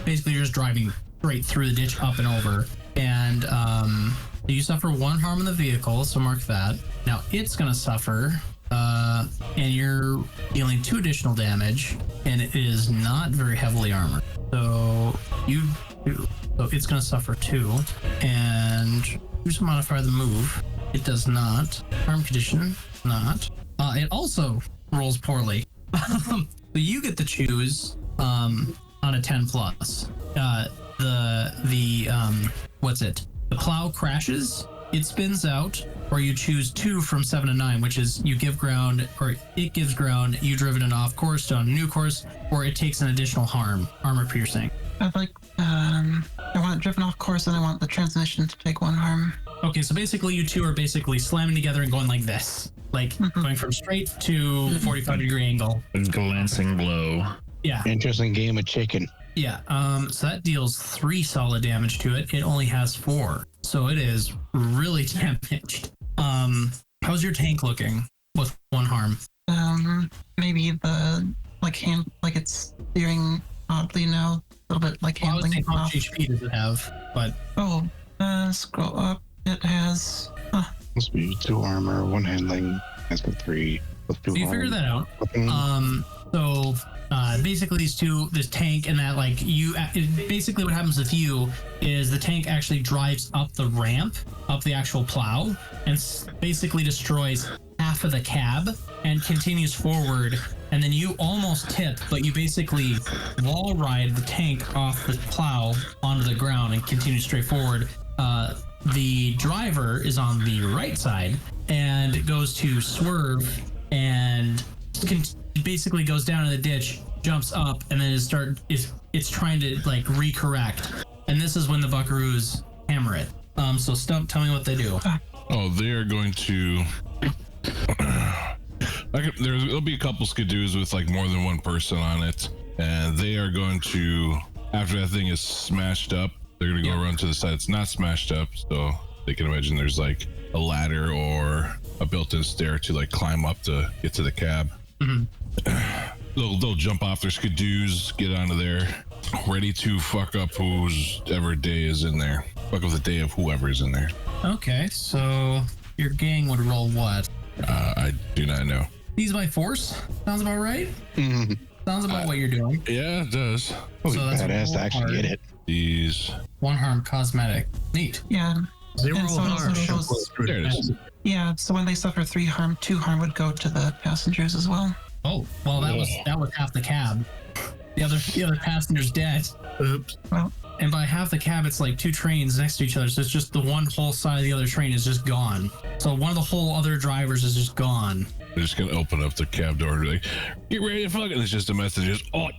basically you're just driving straight through the ditch, up and over, and you suffer 1 harm in the vehicle. So mark that. Now it's gonna suffer. And you're dealing 2 additional damage, and it is not very heavily armored. So it's going to suffer 2, and use a modifier the move. It does not. Harm condition, not. It also rolls poorly. So you get to choose on a 10 plus. What's it? The plow crashes. It spins out, or you choose 2 from 7 to 9, which is you give ground, or it gives ground, you driven it off course to a new course, or it takes an additional harm, armor piercing. I'd like, I want it driven off course, and I want the transmission to take 1 harm. Okay, so basically you two are basically slamming together and going like this, like going from straight to 45-degree angle. A glancing blow. Yeah. Interesting game of chicken. Yeah, so that deals 3 solid damage to it. It only has 4, so it is really damaged. How's your tank looking with 1 harm? Maybe the it's steering oddly now, a little bit like handling how off. much HP does it have? But Scroll up. It has. Must be 2 armor, 1 handling, has been 3. So you figure that out. So basically this tank and that basically what happens with you is the tank actually drives up the ramp, up the actual plow, and basically destroys half of the cab and continues forward. And then you almost tip, but you basically wall ride the tank off the plow onto the ground and continue straight forward. The driver is on the right side and goes to swerve and basically goes down in the ditch, jumps up, and then it's trying to like recorrect. And this is when the buckaroos hammer it. So Stump, tell me what they do. Oh, they are going to. There'll be a couple skidoos with like more than 1 person on it, and they are going to, after that thing is smashed up, they're going to go run to the side. It's not smashed up, so they can imagine there's like a ladder or a built-in stair to like climb up to get to the cab. They'll jump off their skidoos, get onto there, ready to fuck up whoever day is in there. Fuck up the day of whoever is in there. Okay, so your gang would roll what? I do not know. These by force? Sounds about right? Sounds about what you're doing. Yeah, it does. So that's Badass to actually get it. These. 1 harm cosmetic. Neat. Yeah. 0 And so harm. also those- There it is. Yeah. So when they suffer 3 harm, 2 harm would go to the passengers as well. Oh, well, that was half the cab. The other passenger's dead. Oops. Well, And by half the cab, it's like 2 trains next to each other. So it's just the one whole side of the other train is just gone. So one of the whole other drivers is just gone. They're just gonna open up the cab door and be like, get ready to fuck it. And it's just a message. Just, oh,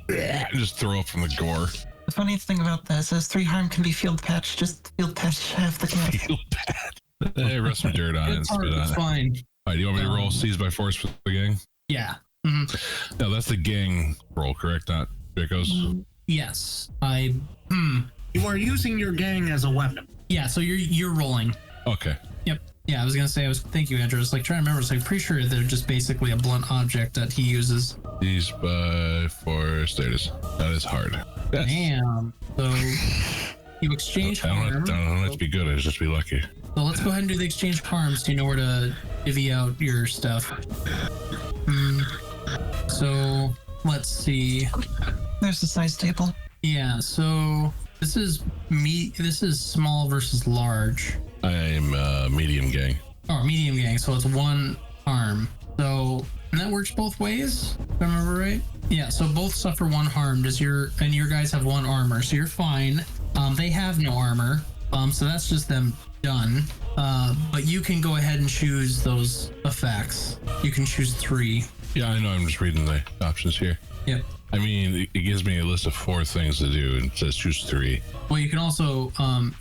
just throw up from the gore. The funny thing about this is 3 harm can be field patch. Just field patch half the camp. Field patch. Hey, rest some dirt on it. It's hard, it's fine. All right, do you want me to roll seize by force for the gang? Yeah. Mm-hmm. No, that's the gang roll, correct? Not Draco's? Yes. You are using your gang as a weapon. Yeah, so you're rolling. Okay. Yep. Yeah, I was gonna say thank you, Andrew. I was like trying to remember, I'm pretty sure they're just basically a blunt object that he uses. Seize by force. There it is. That is hard. Yes. Damn. So you exchange I harm. don't have to be good, I just be lucky. So let's go ahead and do the exchange harms so you know where to divvy out your stuff. So let's see. There's the size table. Yeah, so this is small versus large. I'm medium gang. Oh, medium gang, so it's 1 harm. So, and that works both ways, if I remember right. Yeah, so both suffer 1 harm. Your guys have 1 armor, so you're fine. They have no armor, so that's just them done. But you can go ahead and choose those effects. You can choose 3. Yeah, I know. I'm just reading the options here. Yep. I mean, it gives me a list of 4 things to do and it says choose 3. Well, you can also,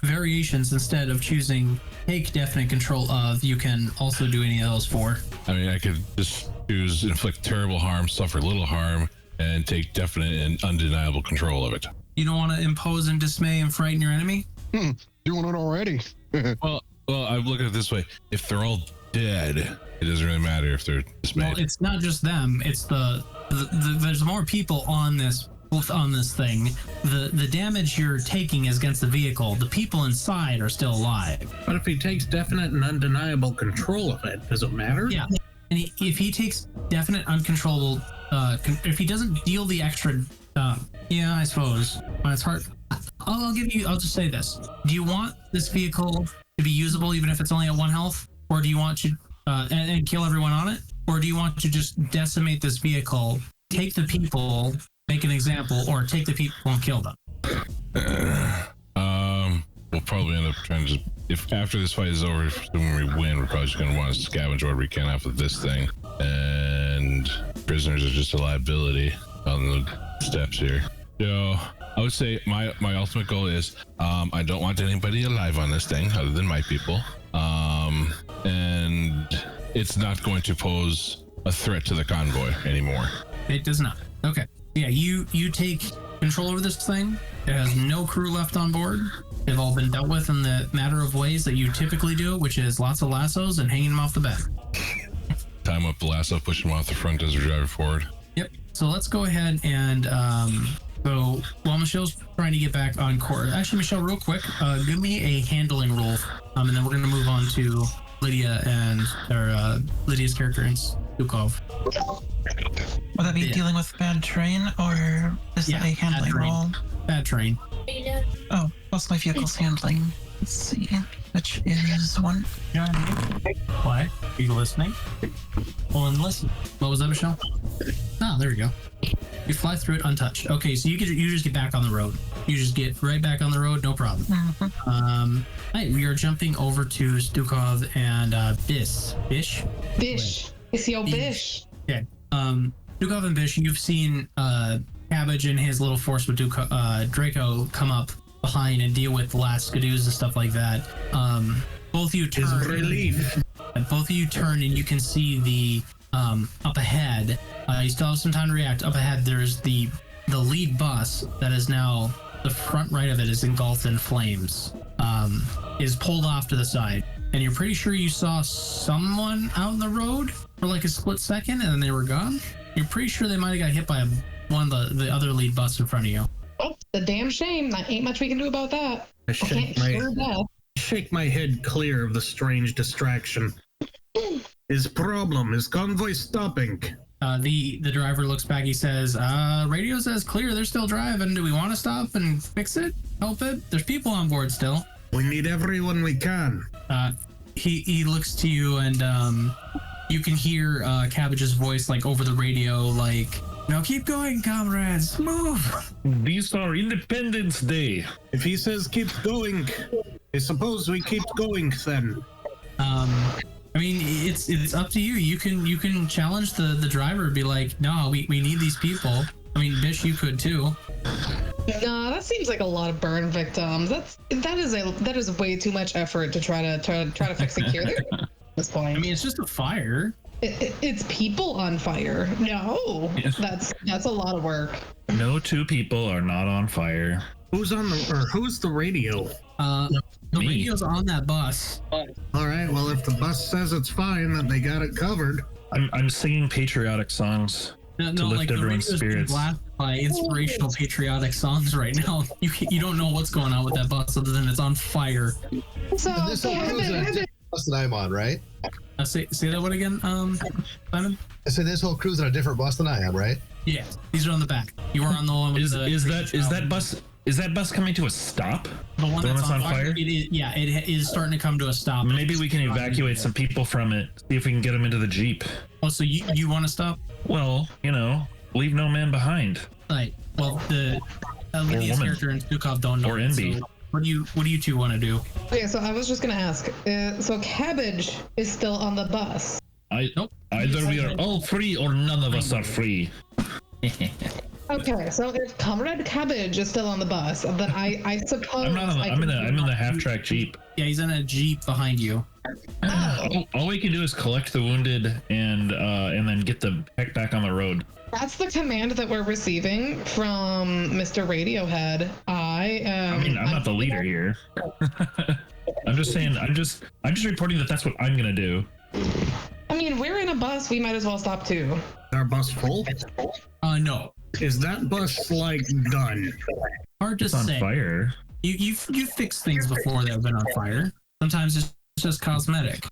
variations, instead of choosing take definite control of, you can also do any of those 4. I mean, I could just choose inflict terrible harm, suffer little harm, and take definite and undeniable control of it. You don't want to impose and dismay and frighten your enemy? Doing it already. Well, I'm looking at it this way. If they're all dead, it doesn't really matter if they're dismayed. Well, it's not just them. It's there's more people on this thing. The damage you're taking is against the vehicle. The people inside are still alive. But if he takes definite and undeniable control of it, does it matter? Yeah. And if he takes definite uncontrollable, if he doesn't deal the extra, yeah, I suppose. Well, it's hard. I'll just say this. Do you want this vehicle to be usable even if it's only at 1 health? Or do you want to and kill everyone on it? Or do you want to just decimate this vehicle, take the people, make an example, or take the people and kill them? We'll probably end up trying to if after this fight is over, when we win, we're probably just going to want to scavenge whatever we can off of this thing. And prisoners are just a liability on the steps here. So I would say my ultimate goal is I don't want anybody alive on this thing other than my people. And it's not going to pose a threat to the convoy anymore. It does not. Okay. Yeah, you take control over this thing. It has no crew left on board. They've all been dealt with in the matter of ways that you typically do it, which is lots of lassos and hanging them off the back. Time up the lasso, push them off the front as we drive forward. Yep. So let's go ahead and so while Michelle's trying to get back on course, actually, Michelle, real quick, give me a handling roll, and then we're going to move on to Lydia and Lydia's character in Stukov. Would that be dealing with bad train or is that a handling roll? Bad train. Oh, plus my vehicle's handling. Let's see, which is 1. Why? Are you listening? Well, then listen. What was that, Michelle? Oh, there we go. You fly through it untouched. Okay, so you just get back on the road. You just get right back on the road, no problem. Mm-hmm. Right, we are jumping over to Stukov and Bish. Bish. It's your Bish. Okay. Stukov and Bish, you've seen Cabbage and his little force with Draco come up behind and deal with the last Skadoos and stuff like that. Both of you turn. Relief. Both of you turn and you can see the up ahead. You still have some time to react. Up ahead, there's the lead bus that is now the front right of it is engulfed in flames. Is pulled off to the side, and you're pretty sure you saw someone out in the road for like a split second, and then they were gone. You're pretty sure they might have got hit by one of the other lead bus in front of you. Oh, the damn shame. There ain't much we can do about that. I shake my head clear of the strange distraction. His problem is convoy stopping. The driver looks back. He says, radio says clear. They're still driving. Do we want to stop and fix it? Help it? There's people on board still. We need everyone we can. He looks to you, and you can hear Cabbage's voice like over the radio, like, "Now keep going, comrades. Move." These are Independence Day. If he says keep going, I suppose we keep going then. I mean, it's up to you. You can challenge the driver, be like, "No, we need these people." I mean, Bish, you could too. Nah, that seems like a lot of burn victims. That is way too much effort to try to fix a cure there at this point. I mean, it's just a fire. It's people on fire. No, that's a lot of work. No two people are not on fire. Who's the radio? The Me. radio's on that bus. All right. Well, if the bus says it's fine, then they got it covered. I'm singing patriotic songs to lift the everyone's radio's being spirits. blasted by inspirational patriotic songs right now. You don't know what's going on with that bus other than it's on fire. So And this whole cruise is a different bus that I'm on, right? Say that one again, Simon. I said this whole cruise on a different bus than I am, right? Yeah, these are on the back. You are on the one with Is the that bus coming to a stop? the one the one that's that's on fire? fire? It is. Yeah, it is starting to come to a stop. Maybe we can evacuate some people from it. See if we can get them into the Jeep. Oh, so you want to stop? Well, leave no man behind. Right. Well, the Lydia's woman. character and Stukov don't know. Or that, NB. so what do you two want to do? Okay, so I was just gonna ask. So Cabbage is still on the bus. Nope. Either we are all free or none of us are free. Okay, so if Comrade Cabbage is still on the bus, then I suppose I'm not on the, I'm in the half-track Jeep. Yeah, he's in a Jeep behind you. All we can do is collect the wounded and then get the heck back on the road. That's the command that we're receiving from Mr. Radiohead. I'm not the leader here. I'm just saying. I'm just reporting that that's what I'm gonna do. I mean, we're in a bus. We might as well stop too. Is our bus full? No. Is that bus done? Hard to It's on say. fire. You fixed things before that have been on fire. Sometimes it's just cosmetic.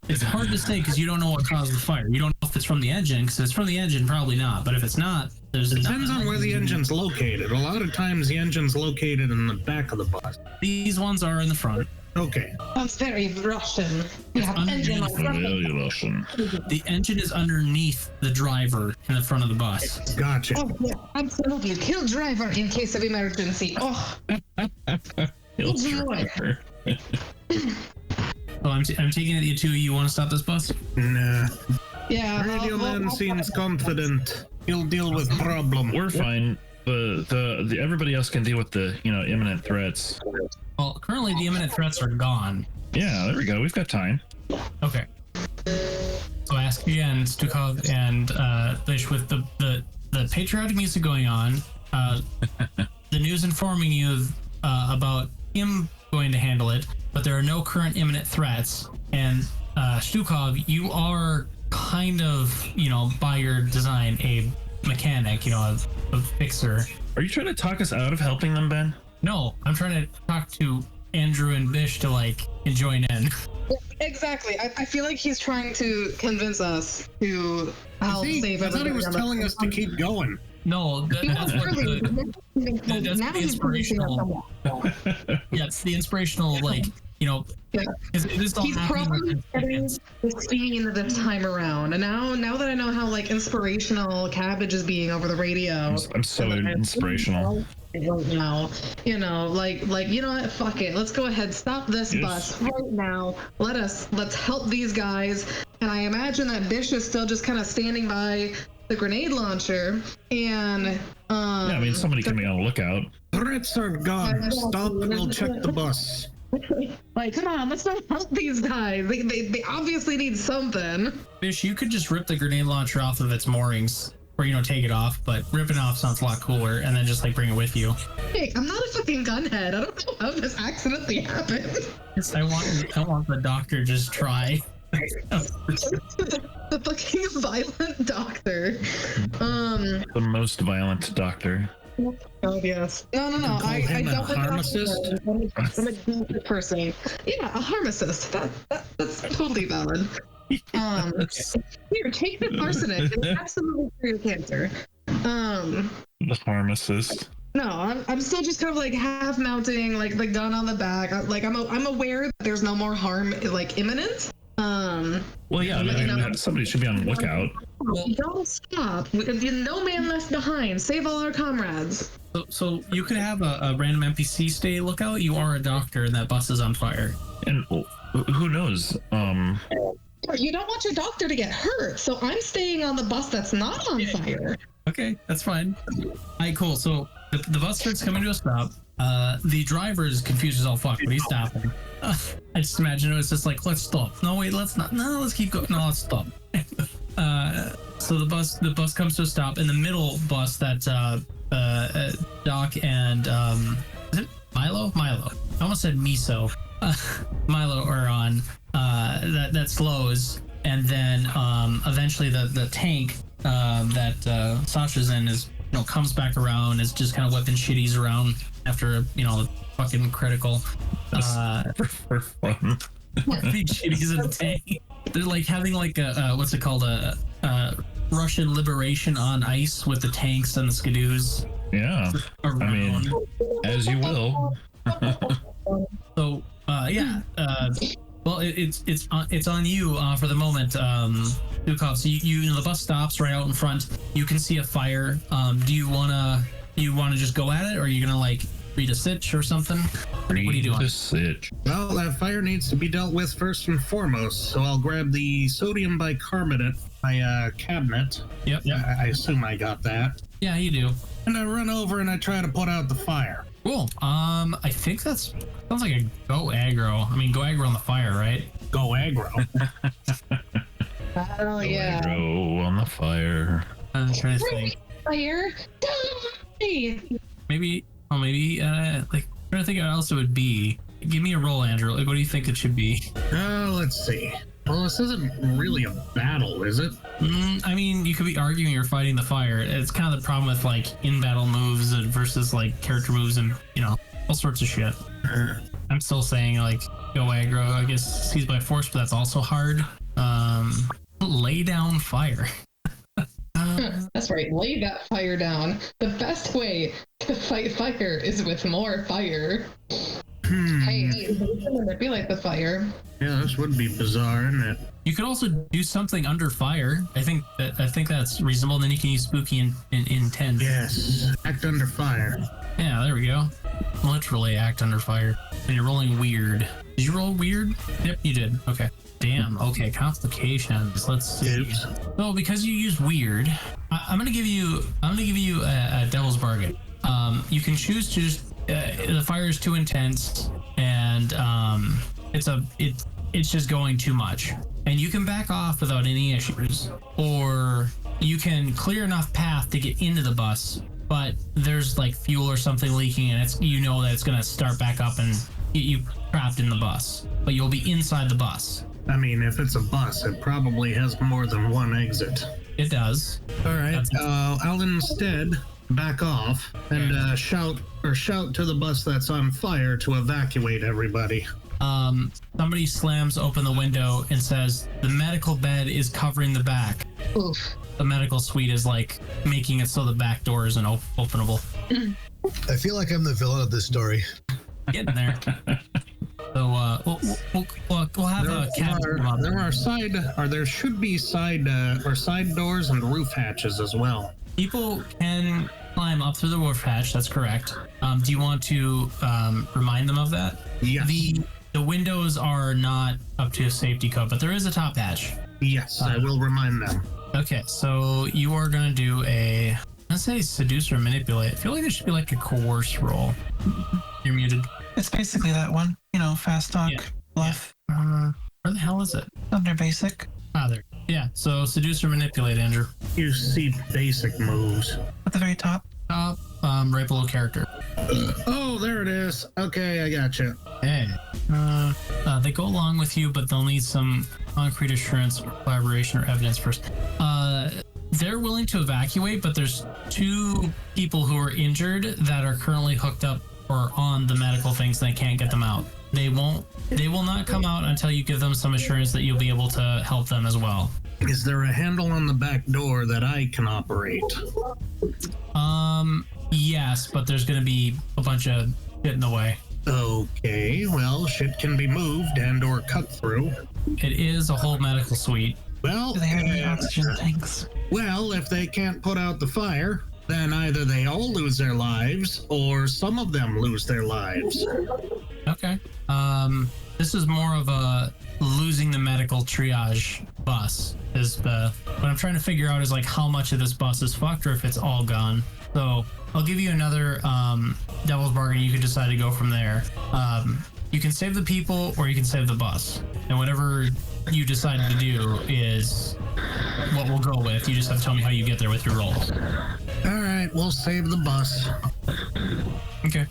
It's hard to say because you don't know what caused the fire. You don't know if it's from the engine, because if it's from the engine, probably not. But if it's not, there's Depends on where the engine's located. A lot of times the engine's located in the back of the bus. These ones are in the front. Okay. That's very Russian. You have engine like Russian. Very Russian. The engine is underneath the driver in the front of the bus. Gotcha. Oh, yeah, absolutely. Kill driver in case of emergency. Oh, He'll Enjoy. drive. So I'm taking it you two. You want to stop this bus? Nah. yeah. Radio well, Man seems confident. He'll deal with problem. We're fine. The everybody else can deal with the imminent threats. Well, currently the imminent threats are gone. Yeah, there we go. We've got time. Okay. So I ask again, Stukov and Bish, with the patriotic music going on, the news informing you about him going to handle it, but there are no current imminent threats. And Stukov, you are kind of, by your design, a mechanic, a fixer. Are you trying to talk us out of helping them, Ben? No, I'm trying to talk to Andrew and Bish to join in. Exactly. I feel like he's trying to convince us to help save I thought he was everybody. telling us to keep going. No, that's what the inspirational. Yeah, it's the inspirational, because this all He's happened probably within getting seconds. the scene this time around, and now that I know how inspirational Cabbage is being over the radio, I'm so inspirational. right now, you know what, fuck it, let's go ahead, stop this Yes. bus right now. Let's help these guys. And I imagine that Bish is still just kind of standing by the grenade launcher, and Yeah, I mean, somebody can be on the lookout. Threats are gone. Stop. We'll check the bus. come on, let's not help these guys. They obviously need something. Bish, you could just rip the grenade launcher off of its moorings, or take it off. But ripping it off sounds a lot cooler, and then just bring it with you. Hey, I'm not a fucking gunhead. I don't know how this accidentally happened. I want the doctor to just try. The fucking violent doctor. The most violent doctor. Oh yes. No. I him a don't like pharmacist? I'm a decent person. Yeah, a pharmacist. That's totally valid. Here, take this arsenic. It's absolutely for your cancer. The pharmacist. No, I'm still just kind of half mounting the gun on the back. I'm aware that there's no more harm imminent. Well, yeah, I mean, somebody should be on the lookout. Don't stop. No man left behind. Save all our comrades. So you could have a random NPC stay lookout. You are a doctor, and that bus is on fire. And who knows? You don't want your doctor to get hurt, so I'm staying on the bus that's not on fire. Okay, that's fine. All right, cool. So the bus starts coming to a stop. The driver is confused as all fuck, but he's stopping. I just imagine it was just like, let's stop. No, wait, let's not. No, let's keep going. No, let's stop. So the bus comes to a stop in the middle bus that Doc and is it Milo? I almost said Miso. Milo are on. That slows, and then eventually the tank that Sasha's in is comes back around, is just kind of weapon shitties around after the fucking critical. For fun. Weapon shitties in the tank. They're like having like a what's it called, a Russian liberation on ice with the tanks and the skidoos. Yeah, around. I mean, as you will. So yeah. Well, it's on you for the moment, Dukov. So you the bus stops right out in front. You can see a fire. Do you wanna just go at it, or are you gonna like read a sitch or something? What are you doing? Sitch. Well, that fire needs to be dealt with first and foremost. So I'll grab the sodium bicarbonate, my cabinet. Yep. I assume I got that. Yeah, you do. And I run over and I try to put out the fire. Cool. I think that sounds like a go aggro. I mean, go aggro on the fire, right? Go aggro. Oh yeah. Go on the fire. I'm trying to think. Fire. Die. Maybe like I'm trying to think what else it would be. Give me a roll, Andrew. Like, what do you think it should be? Let's see. Well, this isn't really a battle, is it? I mean, you could be arguing you're fighting the fire. It's kind of the problem with like in-battle moves versus like character moves and all sorts of shit. I'm still saying like go aggro. I guess seize by force, but that's also hard. Lay down fire. That's right. Lay that fire down. The best way to fight fire is with more fire. Hey, you can manipulate the fire. Yeah, this would be bizarre, isn't it? You could also do something under fire. I think that's reasonable. Then you can use spooky and intent. Yes, act under fire. Yeah, there we go. Literally act under fire. And you're rolling weird. Did you roll weird? Yep, you did. Okay. Damn. Okay, complications. Let's see. Oops. So because you use weird, I'm gonna give you a devil's bargain. You can choose to just the fire is too intense, and it's just going too much, and you can back off without any issues, or you can clear enough path to get into the bus, but there's like fuel or something leaking, and that it's gonna start back up and get you trapped in the bus, but you'll be inside the bus. I mean, if it's a bus, it probably has more than one exit. It does. All right. I'll instead back off and shout to the bus that's on fire to evacuate everybody. Somebody slams open the window and says, "The medical bed is covering the back." Oof. The medical suite is like making it so the back door isn't openable. I feel like I'm the villain of this story. Getting there. So we'll have a captain. There should be side doors and roof hatches as well. People can climb up through the roof hatch. That's correct. Do you want to remind them of that? Yes. The windows are not up to a safety code, but there is a top hatch. Yes, I will remind them. Okay, so you are gonna do let's say seduce or manipulate. I feel like it should be like a coerce roll. You're muted. It's basically that one. Fast talk, bluff. Where the hell is it? Under basic. There. Yeah. So seduce or manipulate, Andrew. You see basic moves. At the very top. Top, right below character. Oh, there it is. Okay, I gotcha. Hey. They go along with you, but they'll need some concrete assurance or collaboration or evidence first. They're willing to evacuate, but there's 2 people who are injured that are currently hooked up or on the medical things, and they can't get them out. They will not come out until you give them some assurance that you'll be able to help them as well. Is there a handle on the back door that I can operate? Yes, but there's gonna be a bunch of shit in the way. Okay, well, shit can be moved and or cut through. It is a whole medical suite. Well, Do they have any oxygen tanks? well, if they can't put out the fire, then either they all lose their lives or some of them lose their lives. Okay. this is more of a losing the medical triage bus. What I'm trying to figure out is like how much of this bus is fucked or if it's all gone. So I'll give you another devil's bargain. You can decide to go from there. You can save the people or you can save the bus. And whatever you decide to do is what we'll go with. You just have to tell me how you get there with your rolls. All right, we'll save the bus. Okay.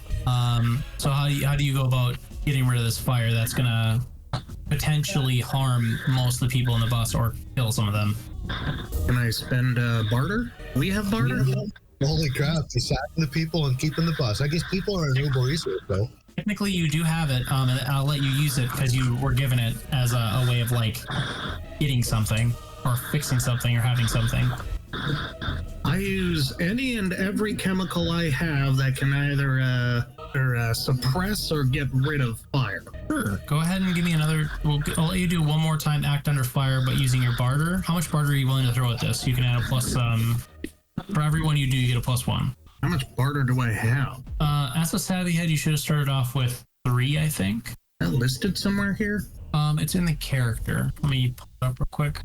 So how do you go about getting rid of this fire that's gonna potentially harm most of the people in the bus or kill some of them? Can I spend barter? We have barter? Holy crap, deciding the people and keeping the bus. I guess people are a renewable resource, though. Technically, you do have it, and I'll let you use it because you were given it as a way of like getting something or fixing something or having something. I use any and every chemical I have that can either suppress or get rid of fire. Sure. Go ahead and give me another. I'll let you do one more time. Act under fire, but using your barter. How much barter are you willing to throw at this? You can add a plus. For every one you do, you get a +1. How much barter do I have? As a savvy head, you should have started off with 3, I think. Is that listed somewhere here? It's in the character. Let me pull it up real quick.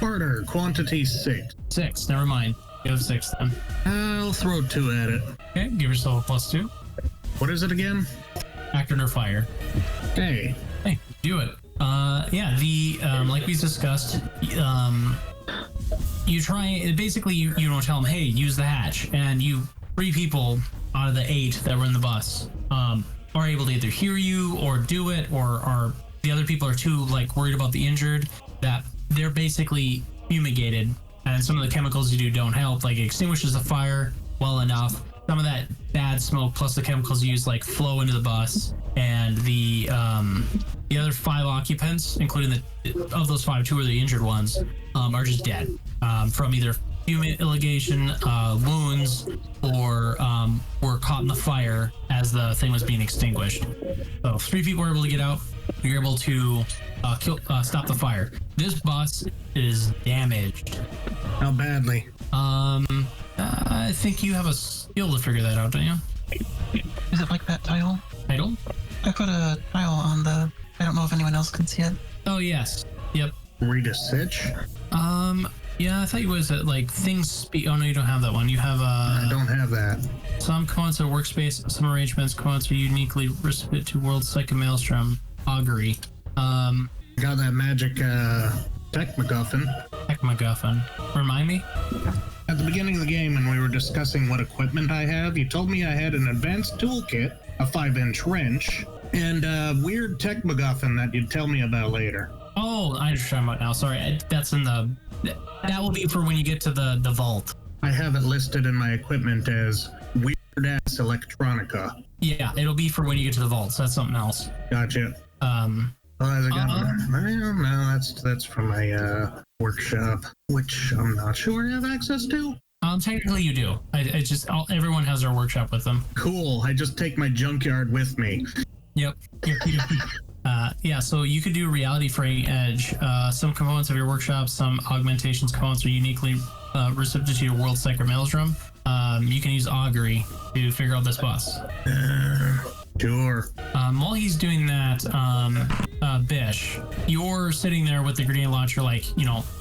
Barter, quantity 6. 6, never mind. You have 6 then. I'll throw 2 at it. Okay, give yourself a +2. What is it again? Act under fire. Hey, do it. Yeah, like we discussed, you try, basically you don't tell them, hey, use the hatch, and 3 people out of the 8 that were in the bus are able to either hear you or do it, or the other people are too like worried about the injured that they're basically fumigated, and some of the chemicals you do don't help, like it extinguishes the fire well enough. Some of that bad smoke plus the chemicals used like flow into the bus, and the other 5 occupants, including of those 5, 2 are the injured ones, are just dead from either fumigation, wounds, or were caught in the fire as the thing was being extinguished. So 3 people were able to get out. You're able to stop the fire. This bus is damaged. How badly? I think you have a skill to figure that out, don't you? Is it like that tile? Title? I put a tile on the. I don't know if anyone else can see it. Oh yes. Yep. Read a sitch? Yeah, I thought you was like things speak. Oh no, you don't have that one. You have I don't have that. Some components are workspace. Some arrangements components are uniquely restricted to World Psycho Maelstrom augury. Got that magic tech MacGuffin. Tech MacGuffin. Remind me. At the beginning of the game, when we were discussing what equipment I have, you told me I had an advanced toolkit, a 5-inch wrench, and a weird tech MacGuffin that you'd tell me about later. Oh, I understand about now. Sorry, that's in the. That will be for when you get to the vault. I have it listed in my equipment as weird-ass electronica. Yeah, it'll be for when you get to the vault. So that's something else. Gotcha. Has it got no, that's from my workshop, which I'm not sure I have access to. Technically you do. I just everyone has their workshop with them. Cool. I just take my junkyard with me. Yep. Yeah, so you could do reality fraying edge. Some components of your workshop, some augmentations components are uniquely receptive to your World Psycho Maelstrom. You can use augury to figure out this bus. Sure. While he's doing that, Bish, you're sitting there with the grenade launcher, like,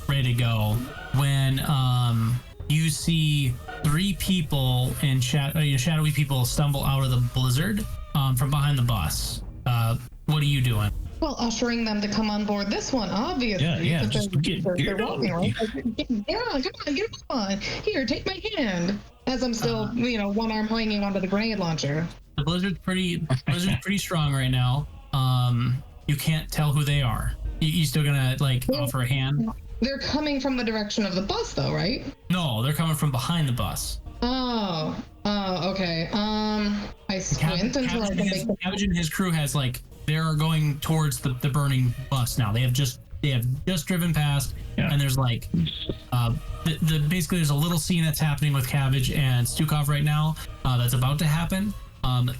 ready to go, when you see 3 people in shadowy people stumble out of the blizzard from behind the bus. What are you doing? Well, ushering them to come on board this one, obviously. Yeah. Just they're walking, right? Yeah, come on, get on. Here, take my hand. As I'm still, one arm hanging onto the grenade launcher. The blizzard's pretty strong right now. You can't tell who they are. You still gonna offer a hand? They're coming from the direction of the bus, though, right? No, they're coming from behind the bus. Oh, okay. I squint until I can make the. Cabbage and his crew has they are going towards the burning bus now. They have just driven past, and there's basically there's a little scene that's happening with Cabbage and Stukov right now. That's about to happen.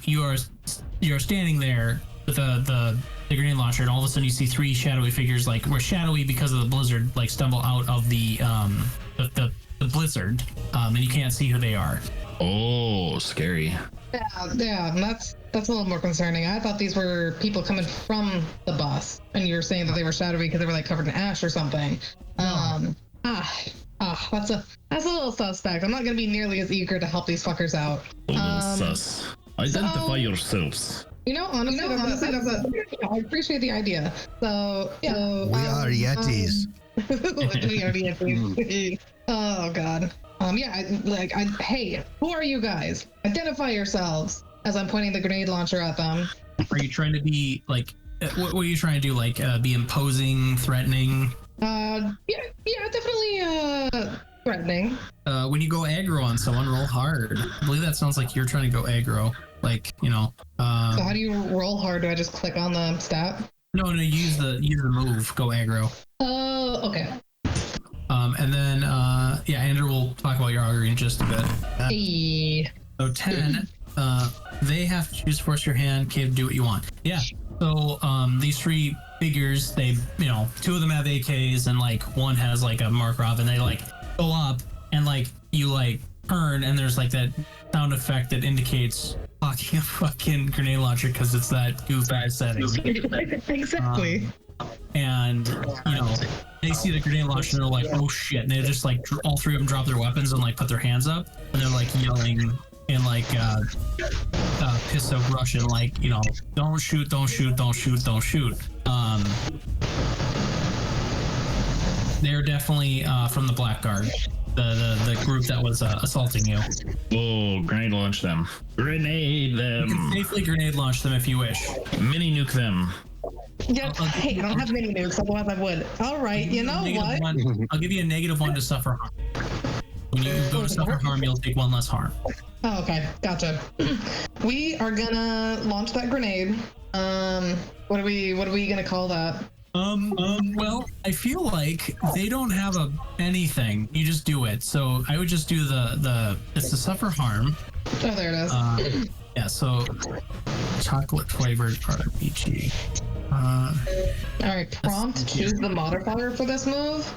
You're standing there with the grenade launcher, and all of a sudden you see 3 shadowy figures, we're shadowy because of the blizzard, stumble out of the blizzard, and you can't see who they are. Oh, scary. Yeah, That's a little more concerning. I thought these were people coming from the bus, and you were saying that they were shadowy because they were like covered in ash or something. That's a little suspect. I'm not gonna be nearly as eager to help these fuckers out. Sus. Identify yourselves. You know, honestly, I appreciate the idea. So, yeah. We are Yetis. We are Yetis. Oh, God. Hey, who are you guys? Identify yourselves. As I'm pointing the grenade launcher at them. Are you trying to be like, what are you trying to do? Like, be imposing, threatening? Yeah, definitely, threatening. When you go aggro on someone, roll hard. I believe that sounds like you're trying to go aggro. Like, you know. So how do you roll hard? Do I just click on the stat? No, use the move. Go aggro. Oh, okay. And then, Andrew will talk about your augury in just a bit. Hey. So 10, they have to choose force your hand, Cave, do what you want. Yeah. So, these three figures, they, you know, two of them have AKs and like one has like a Markov, and they like go up and like you like turn and there's like that sound effect that indicates cocking a fucking grenade launcher because it's that goof-ass setting. Exactly. And, you know, they see the grenade launcher and they're like, oh shit. And they just like, all three of them drop their weapons and like put their hands up and they're like yelling in like pissed off Russian, like, you know, don't shoot, don't shoot, don't shoot, don't shoot. They're definitely from the Blackguard, the group that was assaulting you. Oh, grenade launch them. Grenade them. You can safely grenade launch them if you wish. Mini nuke them. Yeah, hey, I don't have many nukes, otherwise I would. All right, you know what? I'll give you a -1 to suffer harm. When you go to suffer harm, you'll take 1 less harm. Oh, okay, gotcha. We are gonna launch that grenade. What are we gonna call that? Well, I feel like they don't have anything. You just do it. So I would just do it's the suffer harm. Oh, there it is. Yeah, so chocolate flavored RPG. All right, prompt, choose the modifier for this move.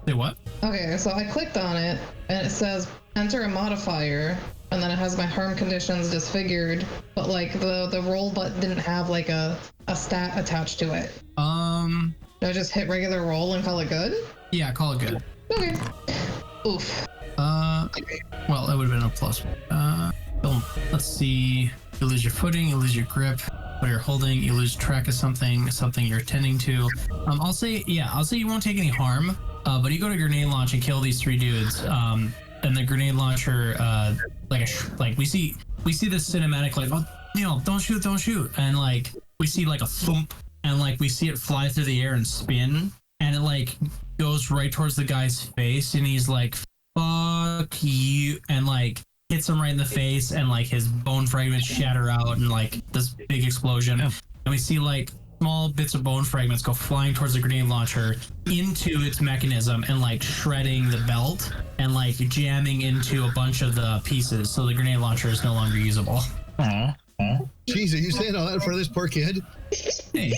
Say what? Okay, so I clicked on it and it says enter a modifier, and then it has my harm conditions disfigured, but like the roll button didn't have like a stat attached to it. Do I just hit regular roll and call it good? Yeah, call it good. Okay. Oof. Well, that would have been a plus. Let's see. You lose your footing, you lose your grip, what you're holding, you lose track of something you're attending to. I'll say you won't take any harm, but you go to grenade launch and kill these three dudes. And the grenade launcher, we see this cinematic, like, oh, you know, don't shoot, and like we see like a thump, and like we see it fly through the air and spin, and it like goes right towards the guy's face, and he's like, fuck you, and like hits him right in the face, and like his bone fragments shatter out, and like this big explosion, and we see like small bits of bone fragments go flying towards the grenade launcher into its mechanism and like shredding the belt and like jamming into a bunch of the pieces, so the grenade launcher is no longer usable. Jeez, are you saying all that for this poor kid? Hey,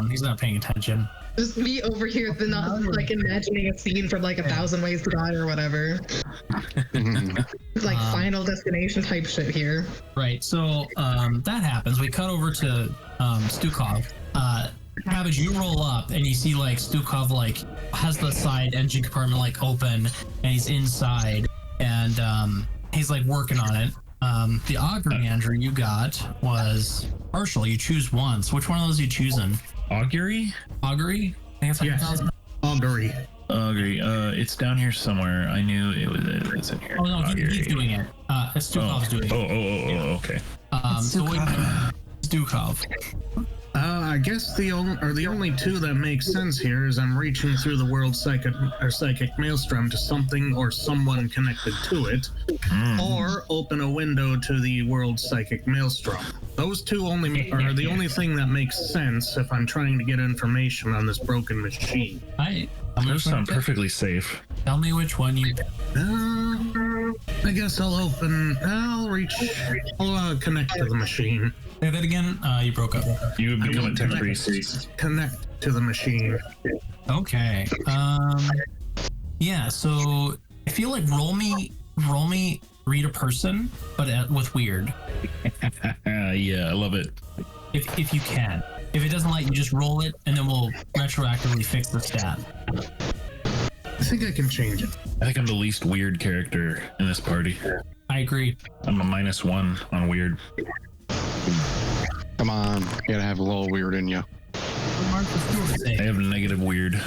he's not paying attention. Just me over here, not like imagining a scene from like 1,000 Ways to Die or whatever. Like Final Destination type shit here. Right. So that happens. We cut over to Stukov. Cabbage, you roll up and you see like Stukov like has the side engine compartment like open, and he's inside, and he's like working on it. The augury, Andrew, you got was partial. You choose once. Which one of those are you choosing? Augury? Augury? I think it's like Augury. Augury. It's down here somewhere. I knew it's in here. Oh no, he's doing it. Stukov's doing it. Oh, okay. So wait, Stukov. I guess the only two that make sense here is I'm reaching through the world psychic maelstrom to something or someone connected to it, or open a window to the world psychic maelstrom. Those two only are the only thing that makes sense if I'm trying to get information on this broken machine. Those sound perfectly safe. Tell me which one you. I guess I'll connect to the machine. Say that again. You broke up. You have become a tech priest. Connect to the machine. Okay. Yeah. So I feel like roll me read a person, but with weird. Yeah, I love it. If you can. If it doesn't let you, just roll it, and then we'll retroactively fix the stat. I think I can change it. I think I'm the least weird character in this party. I agree. I'm a -1 on weird. Come on, you gotta have a little weird in you. I have negative weird.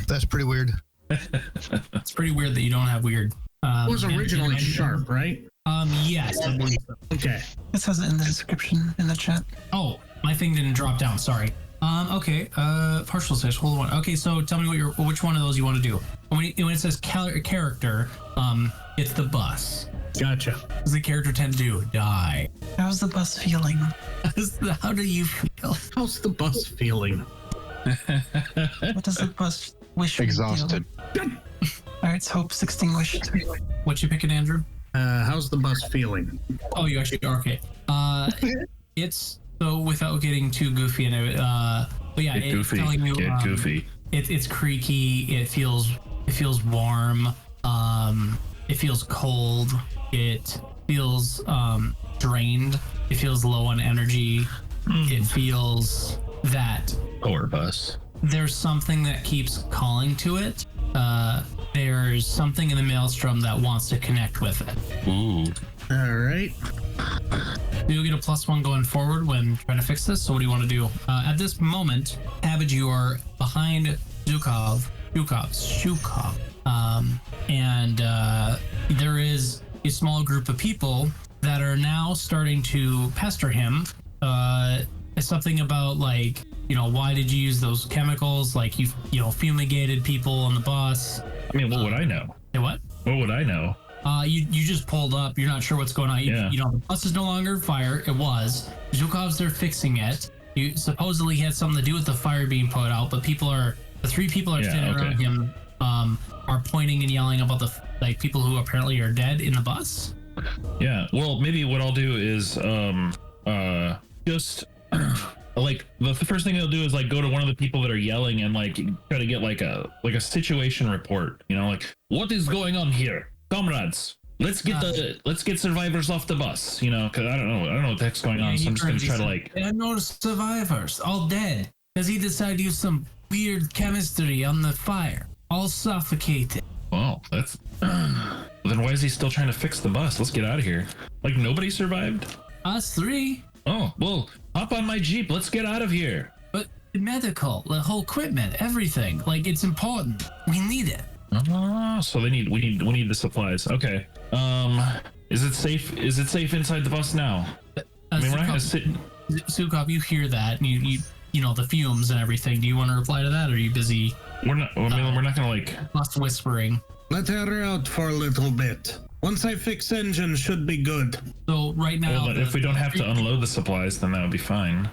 That's pretty weird. It's pretty weird that you don't have weird. It was originally sharp, right? Yes, I believe so. Okay. It says it in the description in the chat. Oh, my thing didn't drop down. Sorry. Okay. Partial success. Hold on. Okay, so tell me which one of those you want to do. When it says character, it's the bus. Gotcha. What does the character tend to do? Die. How's the bus feeling? How do you feel? How's the bus feeling? What does the bus wish? Exhausted. All right, it's hope's extinguished. What you picking, Andrew? How's the bus feeling? Oh, you actually okay. It's so without getting too goofy in it. But yeah, Get goofy. It's telling you, Get goofy. It's creaky. It feels warm. It feels cold. It feels drained. It feels low on energy. It feels that Poor bus. there's something that keeps calling to it. There's something in the maelstrom that wants to connect with it. Ooh. All right. You'll get a +1 going forward when trying to fix this. So what do you want to do? At this moment, Avid, you are behind Zhukov. And there is a small group of people that are now starting to pester him. It's something about like, why did you use those chemicals? Like you fumigated people on the bus. I mean, what would I know? Hey, what? What would I know? You just pulled up. You're not sure what's going on. The bus is no longer fire. It was. Zhukov's there fixing it. You supposedly had something to do with the fire being put out, but the 3 people are standing around him, are pointing and yelling about the people who apparently are dead in the bus. Yeah. Well, maybe what I'll do is just like the first thing I'll do is like go to one of the people that are yelling and like try to get like a situation report. Like what is going on here, comrades? Let's get survivors off the bus. Because I don't know what the heck's going on. So I'm just gonna try to like. There are no survivors, all dead, because he decided to use some weird chemistry on the fire, all suffocated. Well, that's. Then why is he still trying to fix the bus? Let's get out of here. Like nobody survived? Us 3. Oh, well, hop on my Jeep. Let's get out of here. But the medical, the whole equipment, everything, like it's important. We need it. So we need the supplies. Okay. Is it safe? Is it safe inside the bus now? I mean, we're not gonna sit. Zhukov, you hear that, and you know the fumes and everything. Do you want to reply to that, or are you busy? We're not. I mean, we're not gonna like. Lots whispering. Let her out for a little bit. Once I fix engine, should be good. So right now, Well, but if we don't have to unload the supplies, then that would be fine.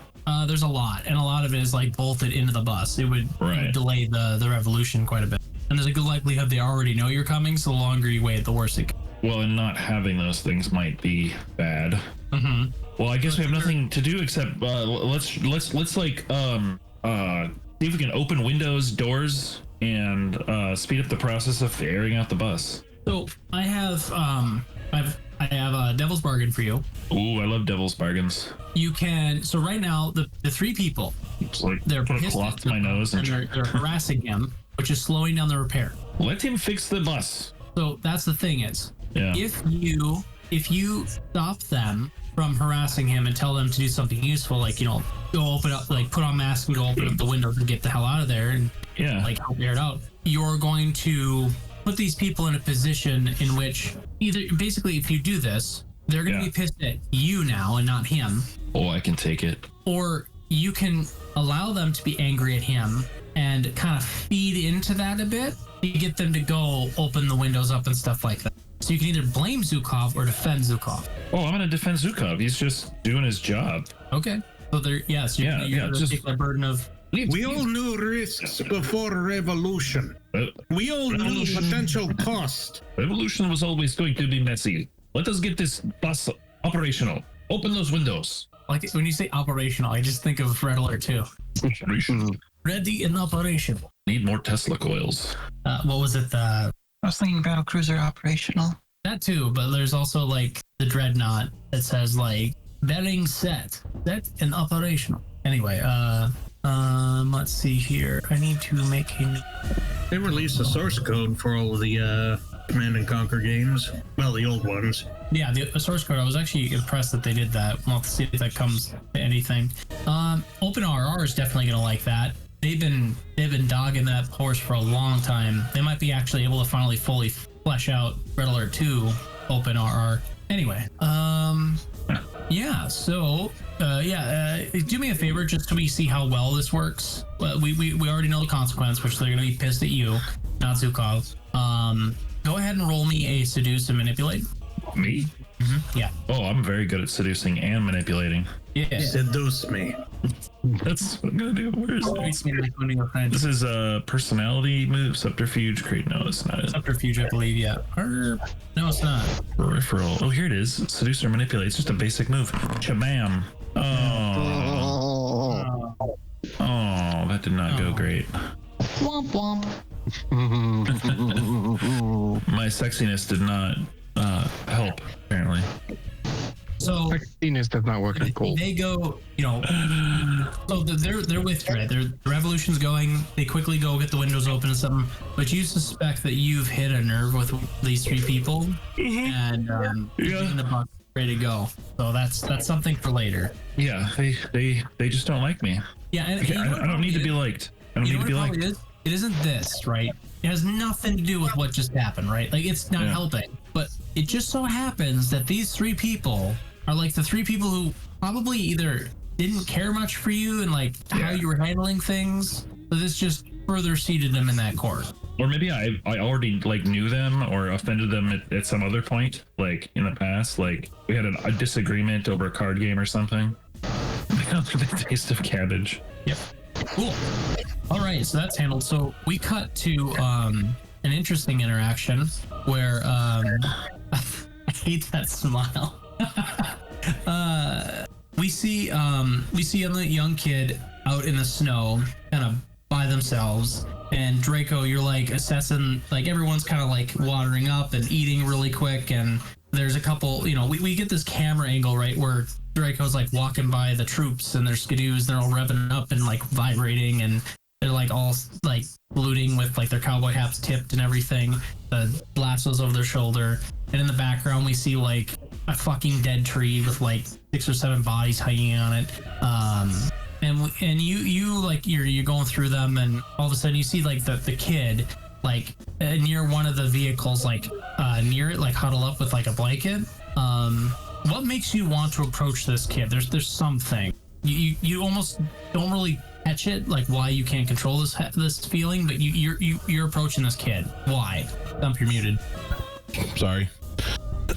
There's a lot, and a lot of it is like bolted into the bus. It would delay the revolution quite a bit. And there's a good likelihood they already know you're coming, so the longer you wait, the worse it gets. Well, and not having those things might be bad. Mm-hmm. Well, I guess we have nothing to do except let's like see if we can open windows, doors, and speed up the process of airing out the bus. So I have a devil's bargain for you. Ooh, I love devil's bargains. You can. So right now, the 3 people, It's like they're put a pissed cloth at to my nose and they're harassing him, which is slowing down the repair. let him fix the bus. So that's the thing is, Yeah. if you stop them from harassing him and tell them to do something useful, like go open up, like put on masks and go open up the windows and get the hell out of there and like help air it out, you're going to put these people in a position in which either basically if you do this, they're going to be pissed at you now and not him. Oh, I can take it. Or you can allow them to be angry at him and kind of feed into that a bit to get them to go open the windows up and stuff like that. So you can either blame Zhukov or defend Zhukov. Oh, I'm gonna defend Zhukov. He's just doing his job. Okay. So there, yes, you're gonna take the burden of. We all knew risks before revolution. We all knew potential cost. Revolution was always going to be messy. Let us get this bus operational. Open those windows. Like when you say operational, I just think of Red Alert 2. Operational. Ready and operational. Need more Tesla coils. What was it? I was thinking battle cruiser operational. That too, but there's also like the dreadnought that says like bedding set and operational. Anyway, let's see here. I need to make a. They released a source code for all of the Command and Conquer games. Well, the old ones. Yeah, the source code. I was actually impressed that they did that. We'll have to see if that comes to anything. OpenRR is definitely gonna like that. They've been dogging that horse for a long time. They might be actually able to finally fully flesh out Red Alert 2 OpenRR. Anyway, yeah. So, do me a favor, just so we see how well this works. We already know the consequence, which they're gonna be pissed at you, not Zukov. Go ahead and roll me a seduce and manipulate. Me? Mm-hmm. Yeah. Oh, I'm very good at seducing and manipulating. Yeah. Seduce me. That's what I'm gonna do. Where is it? This This is a personality move, subterfuge. Great, no, it's not. subterfuge, I believe. Yeah. No, it's not. Peripheral. Oh, here it is. Seduce or manipulate. It's just a basic move. Shabam. Oh, that did not go great. Womp womp. My sexiness did not help, apparently. So Sexiness does not work in cold. they go, so they're with you, right? The revolution's going. They quickly go get the windows open and something, but you suspect that you've hit a nerve with these three people, and you're getting the buck ready to go. So that's something for later. Yeah, they just don't like me. Yeah, and I don't need to be liked. I don't need to be liked. It isn't this, right? It has nothing to do with what just happened, right? Like, it's not helping. But it just so happens that these three people are like the three people who probably either didn't care much for you and like how you were handling things. So this just further seated them in that court. Or maybe I already like knew them or offended them at some other point, like in the past. Like we had a disagreement over a card game or something. The taste of cabbage. Yep. Cool. All right, so that's handled. So we cut to an interesting interaction where I hate that smile. We see a young kid out in the snow, kind of by themselves. And Draco, you're like assessing, like everyone's kind of like watering up and eating really quick. And there's a couple, we get this camera angle, right, where Draco's like walking by the troops and their skidoos, they're all revving up and like vibrating, and they're like all like saluting with like their cowboy hats tipped and everything. The lassos over their shoulder, and in the background we see like a fucking dead tree with like 6 or 7 bodies hanging on it. And you like you're going through them, and all of a sudden you see like the kid like near one of the vehicles, like near it, like huddle up with like a blanket. What makes you want to approach this kid? There's something you almost don't really catch it, like why you can't control this feeling, but you're approaching this kid. Why? Dump, you're muted. Sorry.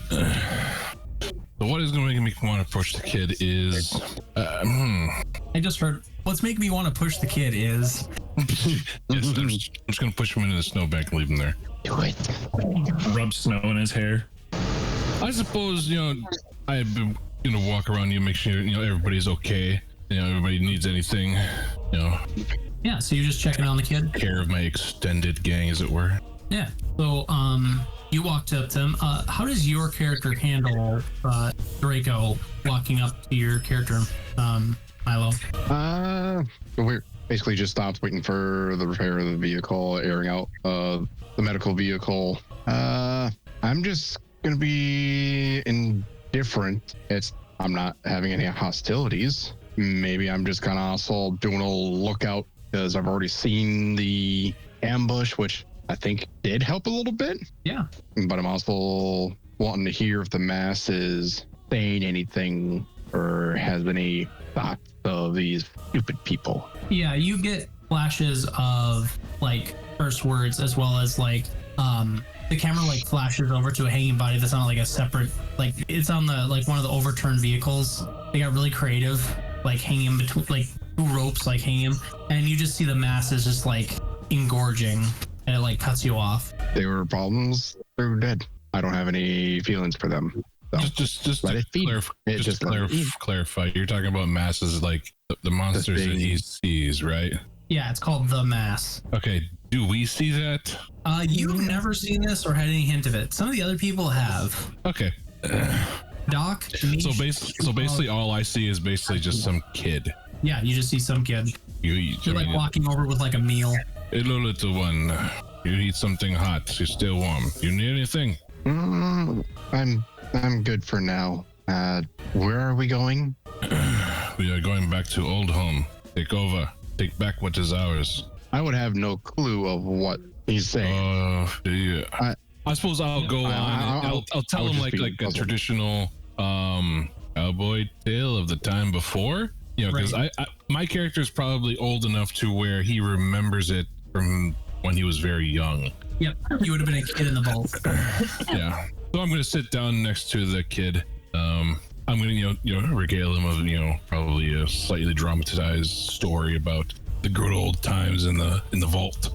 So what is going to make me want to approach the kid is I just heard what's making me want to push the kid is yes, I'm just going to push him into the snowbank and leave him there. Do it. Rub snow in his hair. I suppose, I've been walk around you, make sure everybody's okay. Everybody needs anything. Yeah, so you're just checking on the kid. Care of my extended gang, as it were. Yeah. So you walked up to him. How does your character handle Draco walking up to your character, Milo? We basically just stopped waiting for the repair of the vehicle, airing out the medical vehicle. I'm just gonna be indifferent. I'm not having any hostilities. Maybe I'm just kind of also doing a lookout because I've already seen the ambush, which I think did help a little bit. Yeah. But I'm also wanting to hear if the mass is saying anything or has any thoughts of these stupid people. Yeah, you get flashes of like first words, as well as like the camera like flashes over to a hanging body that's on like a separate, like it's on the like one of the overturned vehicles. They got really creative, like hanging between like 2 ropes, like hanging, and you just see the masses just like engorging, and it like cuts you off. They were problems. They're dead. I don't have any feelings for them. So Just let to it feed. clarify, you're talking about masses like the monsters that he sees, right? Yeah, it's called The Mass. Okay, Do we see that? You've never seen this or had any hint of it. Some of the other people have. Okay. Doc. So basically, all I see is basically just some kid. Yeah, you just see some kid. You're like walking over with like a meal. Hello, little one. You eat something hot. You're still warm. You need anything? I'm good for now. Where are we going? We are going back to old home. Take over. Take back what is ours. I would have no clue of what he's saying. Yeah. I suppose I'll go on. I'll tell him like a traditional cowboy tale of the time before. You know, because I my character is probably old enough to where he remembers it from when he was very young. Yep, you would have been a kid in the vault. Yeah. So I'm going to sit down next to the kid. I'm going to regale him of probably a slightly dramatized story about the good old times in the vault.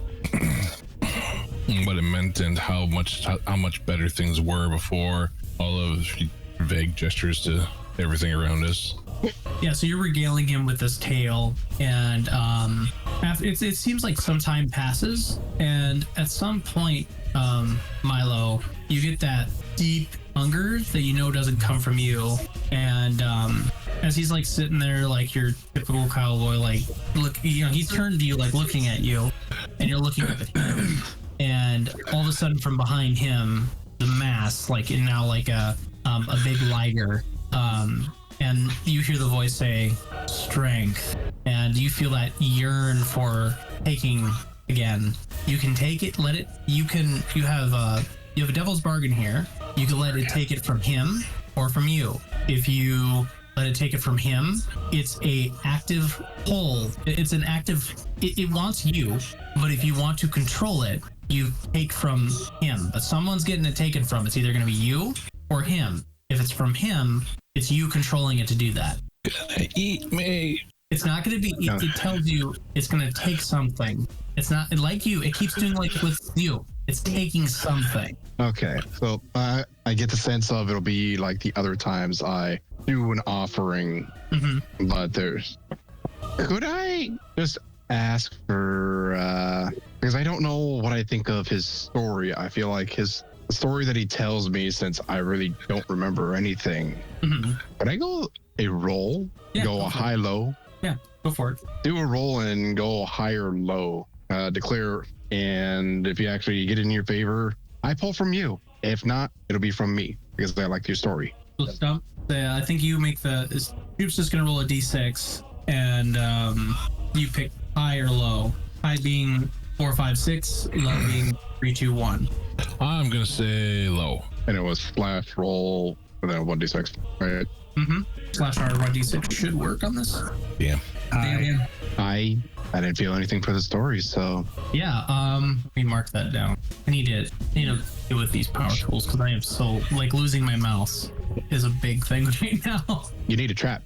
What it meant and how much better things were before all of vague gestures to everything around us. Yeah, so you're regaling him with this tale, and it seems like some time passes, and at some point, Milo, you get that deep hunger that you know doesn't come from you, and as he's like sitting there like your typical cowboy, like he's turned to you like looking at you, and you're looking at him, and all of a sudden from behind him, the mass like in now like a big lighter. And you hear the voice say, strength. And you feel that yearn for taking again. You can take it, let it, you have a devil's bargain here. You can let it take it from him or from you. If you let it take it from him, it's a active pull. It's an active, it wants you, but if you want to control it, you take from him. But someone's getting it taken from. It's either going to be you or him. If it's from him, it's you controlling it to do that. Gonna eat me. It's not going to be, it tells you it's going to take something. It's not like you, it keeps doing like with you. It's taking something. Okay, so I get the sense of it'll be like the other times I do an offering, but could I just ask for, because I don't know what I think of his story. I feel like the story that he tells me, since I really don't remember anything. Could I go a roll? Yeah, go a high low? Yeah, go for it. Do a roll and go higher low. Declare, and if you actually get in your favor, I pull from you. If not, it'll be from me because I like your story. So Stump, I think you make Scoop's just gonna roll a d6, and you pick high or low. High being 4, 5, 6, low being 3, 2, 1. I'm gonna say low. And it was slash roll and then 1d6, right? Slash R 1d6 should work on this. Yeah. I didn't feel anything for the story, so yeah. Let me mark that down. I need to deal with these power tools because I am so like losing my mouse is a big thing right now. You need a trap.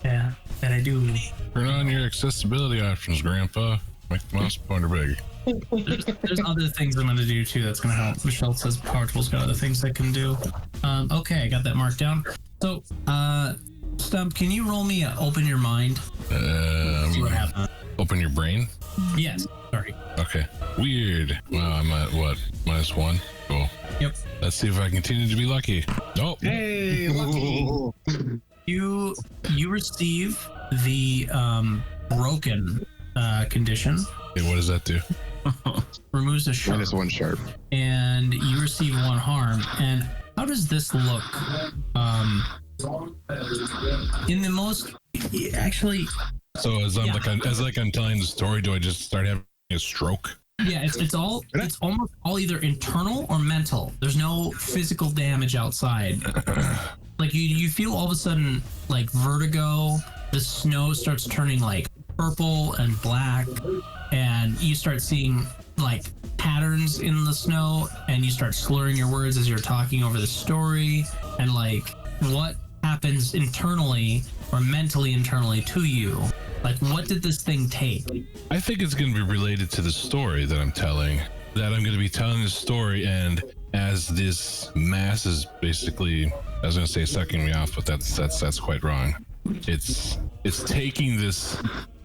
Yeah, that I do. Turn on your accessibility options, Grandpa. Make the mouse pointer big. There's other things I'm going to do too that's going to help. Michelle says power tools got other things they can do. Okay, I got that marked down. So, Stump, can you roll me open your mind? See what happens. Open your brain? Yes. Sorry. Okay. Weird. Well, I'm at what? -1? Cool. Yep. Let's see if I continue to be lucky. Oh. Hey, lucky. You receive the broken condition. Okay, what does that do? Removes a sharp. -1 sharp. And you receive 1 harm. And how does this look? In the most, actually. So as I'm telling the story, do I just start having a stroke? Yeah, it's almost all either internal or mental. There's no physical damage outside. Like you feel all of a sudden like vertigo. The snow starts turning like purple and black, and you start seeing like patterns in the snow, and you start slurring your words as you're talking over the story, and like what happens internally or mentally internally to you. Like, what did this thing take? I think it's going to be related to the story that I'm telling. That I'm going to be telling this story, and as this mass is basically, I was going to say sucking me off, but that's quite wrong. It's taking this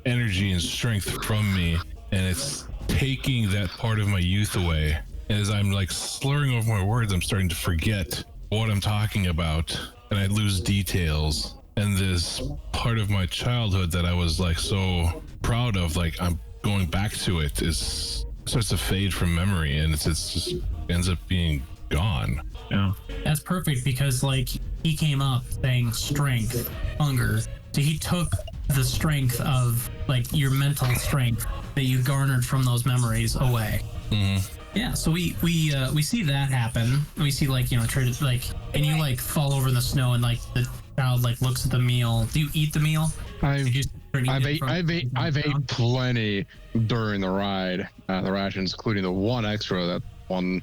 energy and strength from me and it's taking that part of my youth away. As I'm like slurring over my words, I'm starting to forget what I'm talking about, and I lose details. And this part of my childhood that I was like so proud of, like I'm going back to it, starts to fade from memory, and it's just ends up being gone. Yeah. That's perfect, because like he came up saying strength, hunger. So he took the strength of like your mental strength that you garnered from those memories away. Yeah, so we see that happen. We see like, you know, try to like, and you like fall over in the snow, and like the child like looks at the meal. Do you eat the meal? I've ate plenty during the ride. The rations, including the one extra that one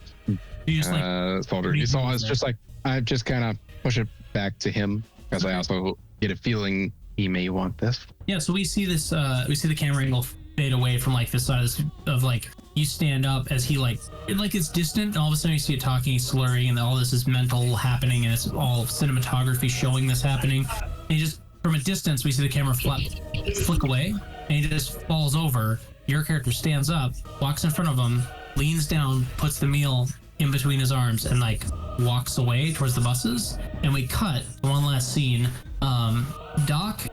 soldier. So I was just like, I just kind of push it back to him, because I also get a feeling he may want this. Yeah, so we see this. We see the camera angle fade away from like this side of like you stand up as he like it's distant, and all of a sudden you see it talking, he's slurring, and all this is mental happening, and it's all cinematography showing this happening. And he just, from a distance, we see the camera flick away, and he just falls over. Your character stands up, walks in front of him, leans down, puts the meal in between his arms, and like walks away towards the buses. And we cut one last scene. Doc,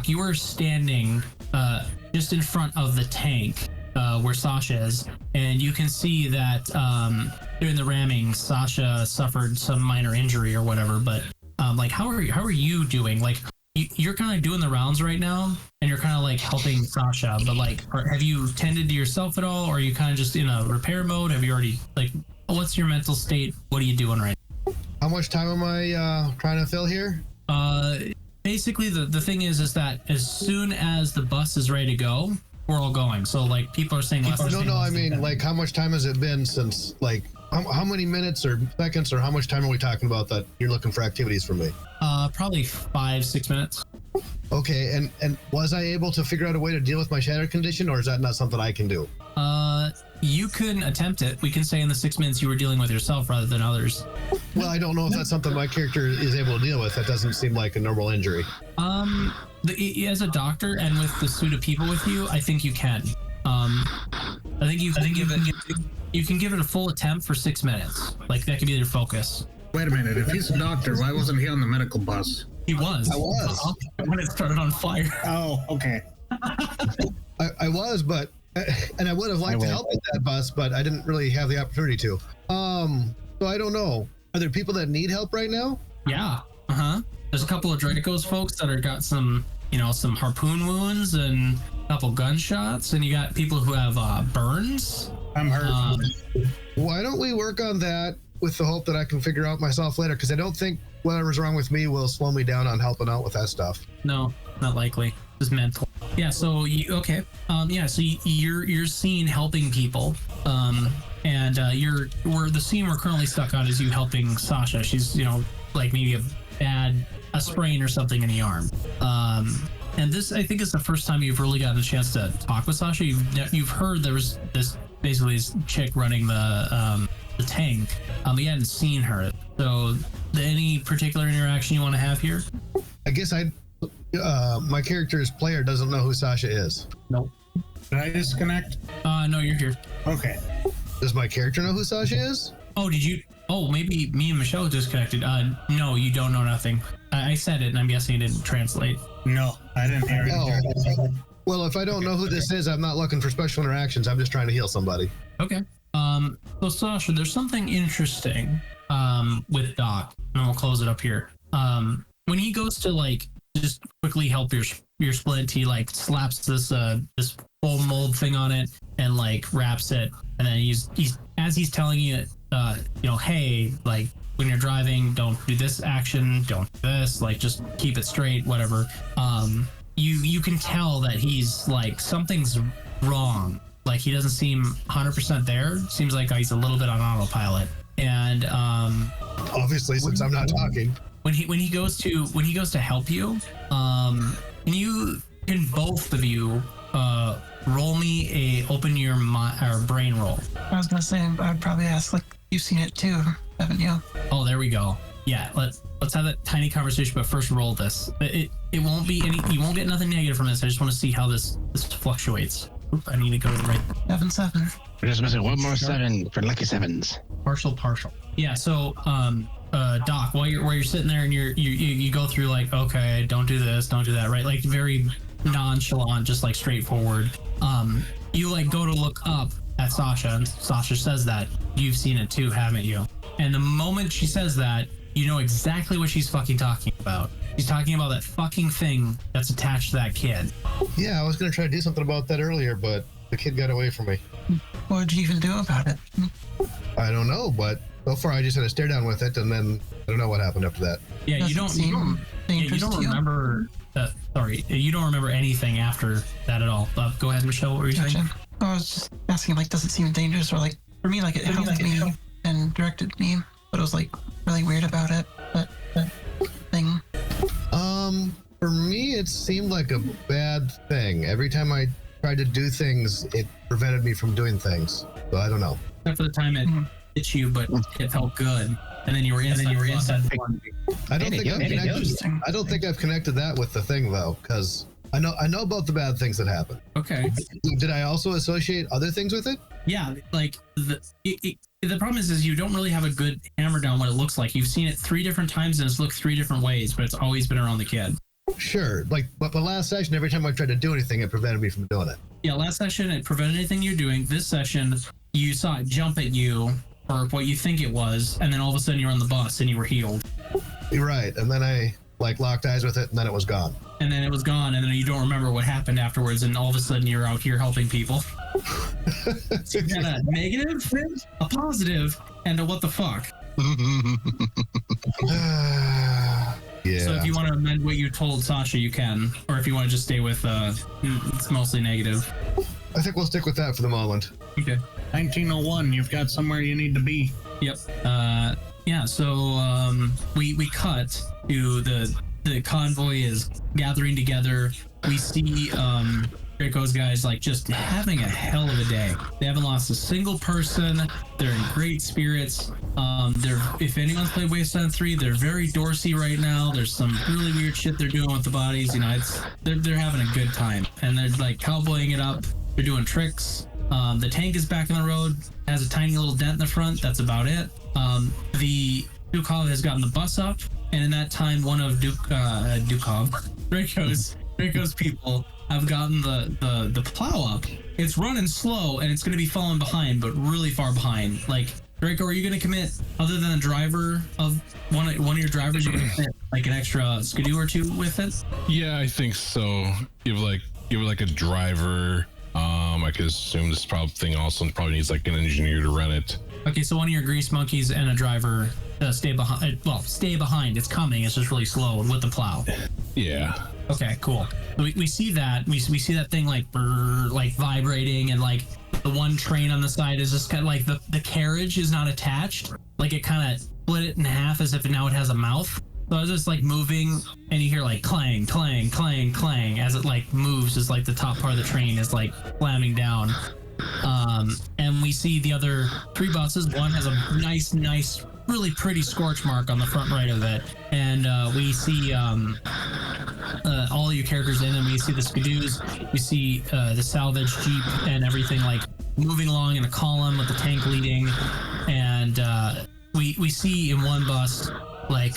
you were standing just in front of the tank where Sasha is, and you can see that during the ramming, Sasha suffered some minor injury or whatever. But like, how are you doing? Like, you're kind of doing the rounds right now, and you're kind of like helping Sasha. But like, have you tended to yourself at all, or are you kind of just in a repair mode? Have you already like, what's your mental state? What are you doing right now? How much time am I trying to fill here? Basically, the thing is that as soon as the bus is ready to go, we're all going. So like, people are saying less. I mean, like, how much time has it been since, like, how many minutes or seconds, or how much time are we talking about that you're looking for activities from me? Probably 5-6 minutes. Okay, and was I able to figure out a way to deal with my shattered condition, or is that not something I can do? You can attempt it. We can say in the 6 minutes you were dealing with yourself rather than others. Well, I don't know if that's something my character is able to deal with. That doesn't seem like a normal injury. As a doctor and with the suit of people with you, I think you can. I think you can give it a full attempt for 6 minutes. Like, that could be your focus. Wait a minute. If he's a doctor, why wasn't he on the medical bus? He was. I was. When it started on fire. Oh, okay. I was, but and I would have liked to help with that bus, but I didn't really have the opportunity to. So I don't know. Are there people that need help right now? Yeah. There's a couple of Dracos folks that are got some harpoon wounds and a couple gunshots, and you got people who have burns. I'm hurt. Why don't we work on that with the hope that I can figure out myself later? Because I don't think whatever's wrong with me will slow me down on helping out with that stuff. No, not likely. It's mental. Yeah. So So you're seen helping people. And the scene we're currently stuck on is you helping Sasha. She's like maybe a sprain or something in the arm. And this, I think, is the first time you've really gotten a chance to talk with Sasha. You've heard there was this chick running the tank. You hadn't seen her. So, any particular interaction you want to have here? I guess my character's player doesn't know who Sasha is. Nope. Did I disconnect? No, you're here. Okay. Does my character know who Sasha is? Oh, did you? Oh, maybe me and Michelle disconnected. No, you don't know nothing. I said it, and I'm guessing you didn't translate. No, I didn't hear it. Oh. Well, if I don't know who this is, I'm not looking for special interactions. I'm just trying to heal somebody. Okay. So Sasha, there's something interesting with Doc, and we'll close it up here. When he goes to like just quickly help your splint, he like slaps this full mold thing on it and like wraps it, and then he's as he's telling you hey, like, when you're driving, don't do this action, don't do this, like, just keep it straight, whatever. You can tell that he's like, something's wrong. Like, he doesn't seem 100% there. Seems like he's a little bit on autopilot. And obviously, since I'm not talking. When he goes to help you, can both of you roll me a open your brain roll. I was gonna say, I'd probably ask, like, you've seen it too, haven't you? Oh, there we go. Yeah, let's have that tiny conversation, but first roll this. It won't be any. You won't get nothing negative from this. I just want to see how this fluctuates. Oop, I need to go to the right. 7-7. We're just missing one more 7 for lucky 7s. Partial. Yeah. So, Doc, while you're sitting there and you go through like, okay, don't do this, don't do that, right? Like very nonchalant, just like straightforward. You like go to look up at Sasha, and Sasha says that you've seen it too, haven't you? And the moment she says that, you know exactly what she's fucking talking about. She's talking about that fucking thing that's attached to that kid. Yeah, I was gonna try to do something about that earlier, but the kid got away from me. What did you even do about it? I don't know, but so far I just had a stare down with it, and then I don't know what happened after that. Yeah, you don't remember. Sorry, you don't remember anything after that at all. Go ahead, Michelle. What were you saying? I was just asking, like, does it seem dangerous, or like for me, like it helped me and directed me, but it was like really weird about it. That thing. For me, it seemed like a bad thing. Every time I tried to do things, it prevented me from doing things. So I don't know. Except for the time it hit you, but it felt good, and then you were inside. I don't think I've connected that with the thing though, because I know about the bad things that happen. Okay. Did I also associate other things with it? Yeah, like the problem is you don't really have a good hammer down what it looks like. You've seen it 3 different times and it's looked 3 different ways, but it's always been around the kid. Sure, but the last session, every time I tried to do anything, it prevented me from doing it. Yeah, last session it prevented anything you're doing. This session, you saw it jump at you, or what you think it was, and then all of a sudden you're on the bus and you were healed. You're right, and then I like locked eyes with it, and then it was gone. And then it was gone, and then you don't remember what happened afterwards, and all of a sudden you're out here helping people. So you got a negative, a positive, and a what the fuck. Yeah. So if you want to amend what you told Sasha, you can. Or if you want to just stay with it's mostly negative. I think we'll stick with that for the moment. Okay. 1901, you've got somewhere you need to be. Yep. Yeah, so we cut to the convoy is gathering together. We see Draco's guys like just having a hell of a day. They haven't lost a single person. They're in great spirits. If anyone's played Wasteland 3, they're very Dorsey right now. There's some really weird shit they're doing with the bodies. You know, they're having a good time, and they're like cowboying it up. They're doing tricks. The tank is back on the road. Has a tiny little dent in the front. That's about it. The Dukov has gotten the bus up, and in that time, one of Draco's people have gotten the plow up. It's running slow, and it's going to be falling behind, but really far behind. Like, Draco, are you going to commit, other than the driver of one of your drivers, you going to commit like an extra skidoo or 2 with it? Yeah, I think so. Give it a driver. I could assume this thing also probably needs like an engineer to run it. Okay, so one of your grease monkeys and a driver stay behind. Well, stay behind. It's coming. It's just really slow with the plow. Yeah. Okay, cool. We see that. We see that thing like like vibrating, and like the one train on the side is just kind of like the carriage is not attached. Like it kind of split it in half as if now it has a mouth. So it's just like moving, and you hear like clang, clang, clang, clang as it like moves. As like the top part of the train is like slamming down. And we see the other 3 buses. One has a nice, really pretty scorch mark on the front right of it, and we see all your characters in, and we see the skidoos. We see the salvage jeep and everything like moving along in a column with the tank leading, and we see in one bus like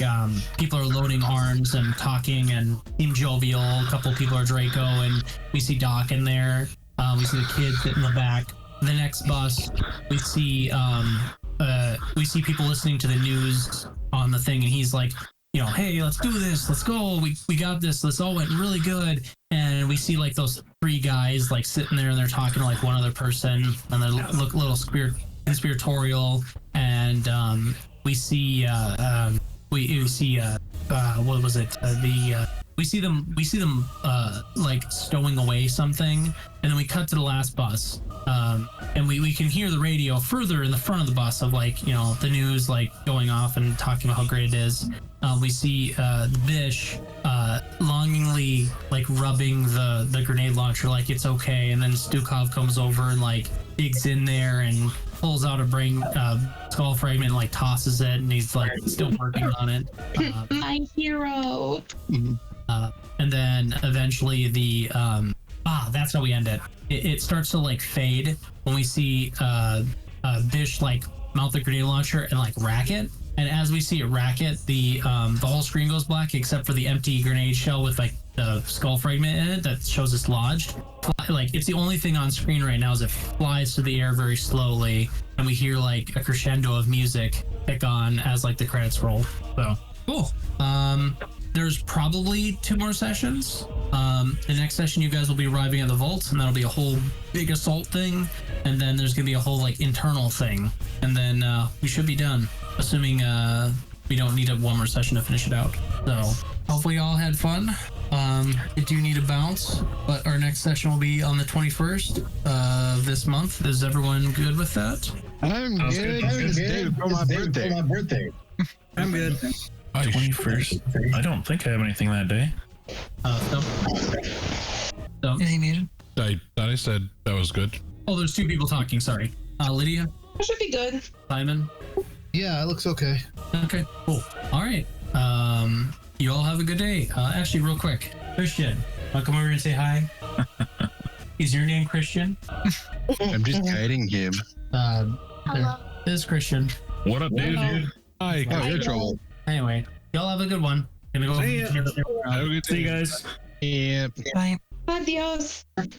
people are loading arms and talking and seem jovial. A couple people are Draco, and we see Doc in there. We see the kid sitting in the back. The next bus, we see people listening to the news on the thing, and he's like, you know, hey, let's do this, let's go, we got this all went really good. And we see like those 3 guys like sitting there, and they're talking to like one other person, and they look a little conspiratorial. And we see what was it? We see them like stowing away something, and then we cut to the last bus, and we can hear the radio further in the front of the bus of like, you know, the news like going off and talking about how great it is. We see Bish longingly like rubbing the grenade launcher like it's okay, and then Stukov comes over and like digs in there and pulls out a brain skull fragment and like tosses it, and he's like still working on it. My hero. And then eventually the That's how we end it. It starts to like fade when we see Bish like mount the grenade launcher and like rack it. And as we see it rack it, the whole screen goes black except for the empty grenade shell with like the skull fragment in it that shows it's lodged. Like it's the only thing on screen right now as it flies through the air very slowly, and we hear like a crescendo of music pick on as like the credits roll. So cool. There's probably 2 more sessions. The next session you guys will be arriving at the vault, and that'll be a whole big assault thing, and then there's gonna be a whole like internal thing, and then we should be done, assuming we don't need one more session to finish it out. So hopefully you all had fun. I do need a bounce, but our next session will be on the 21st of this month. Is everyone good with that? I'm good. It's my birthday. I'm good. 21st. I don't think I have anything that day. Anything needed? I thought I said that was good. Oh, there's 2 people talking. Sorry. Lydia, That should be good. Simon. Yeah, it looks okay. Okay, cool. All right. You all have a good day. Actually, real quick, Christian, wanna come over and say hi? Is your name Christian? I'm just guiding him. This is Christian. What up, dude? Hi. Oh, you're in trouble. Anyway, y'all have a good one. Gonna go. See ya. Have a good See you day. guys. Yeah. Bye. Adios.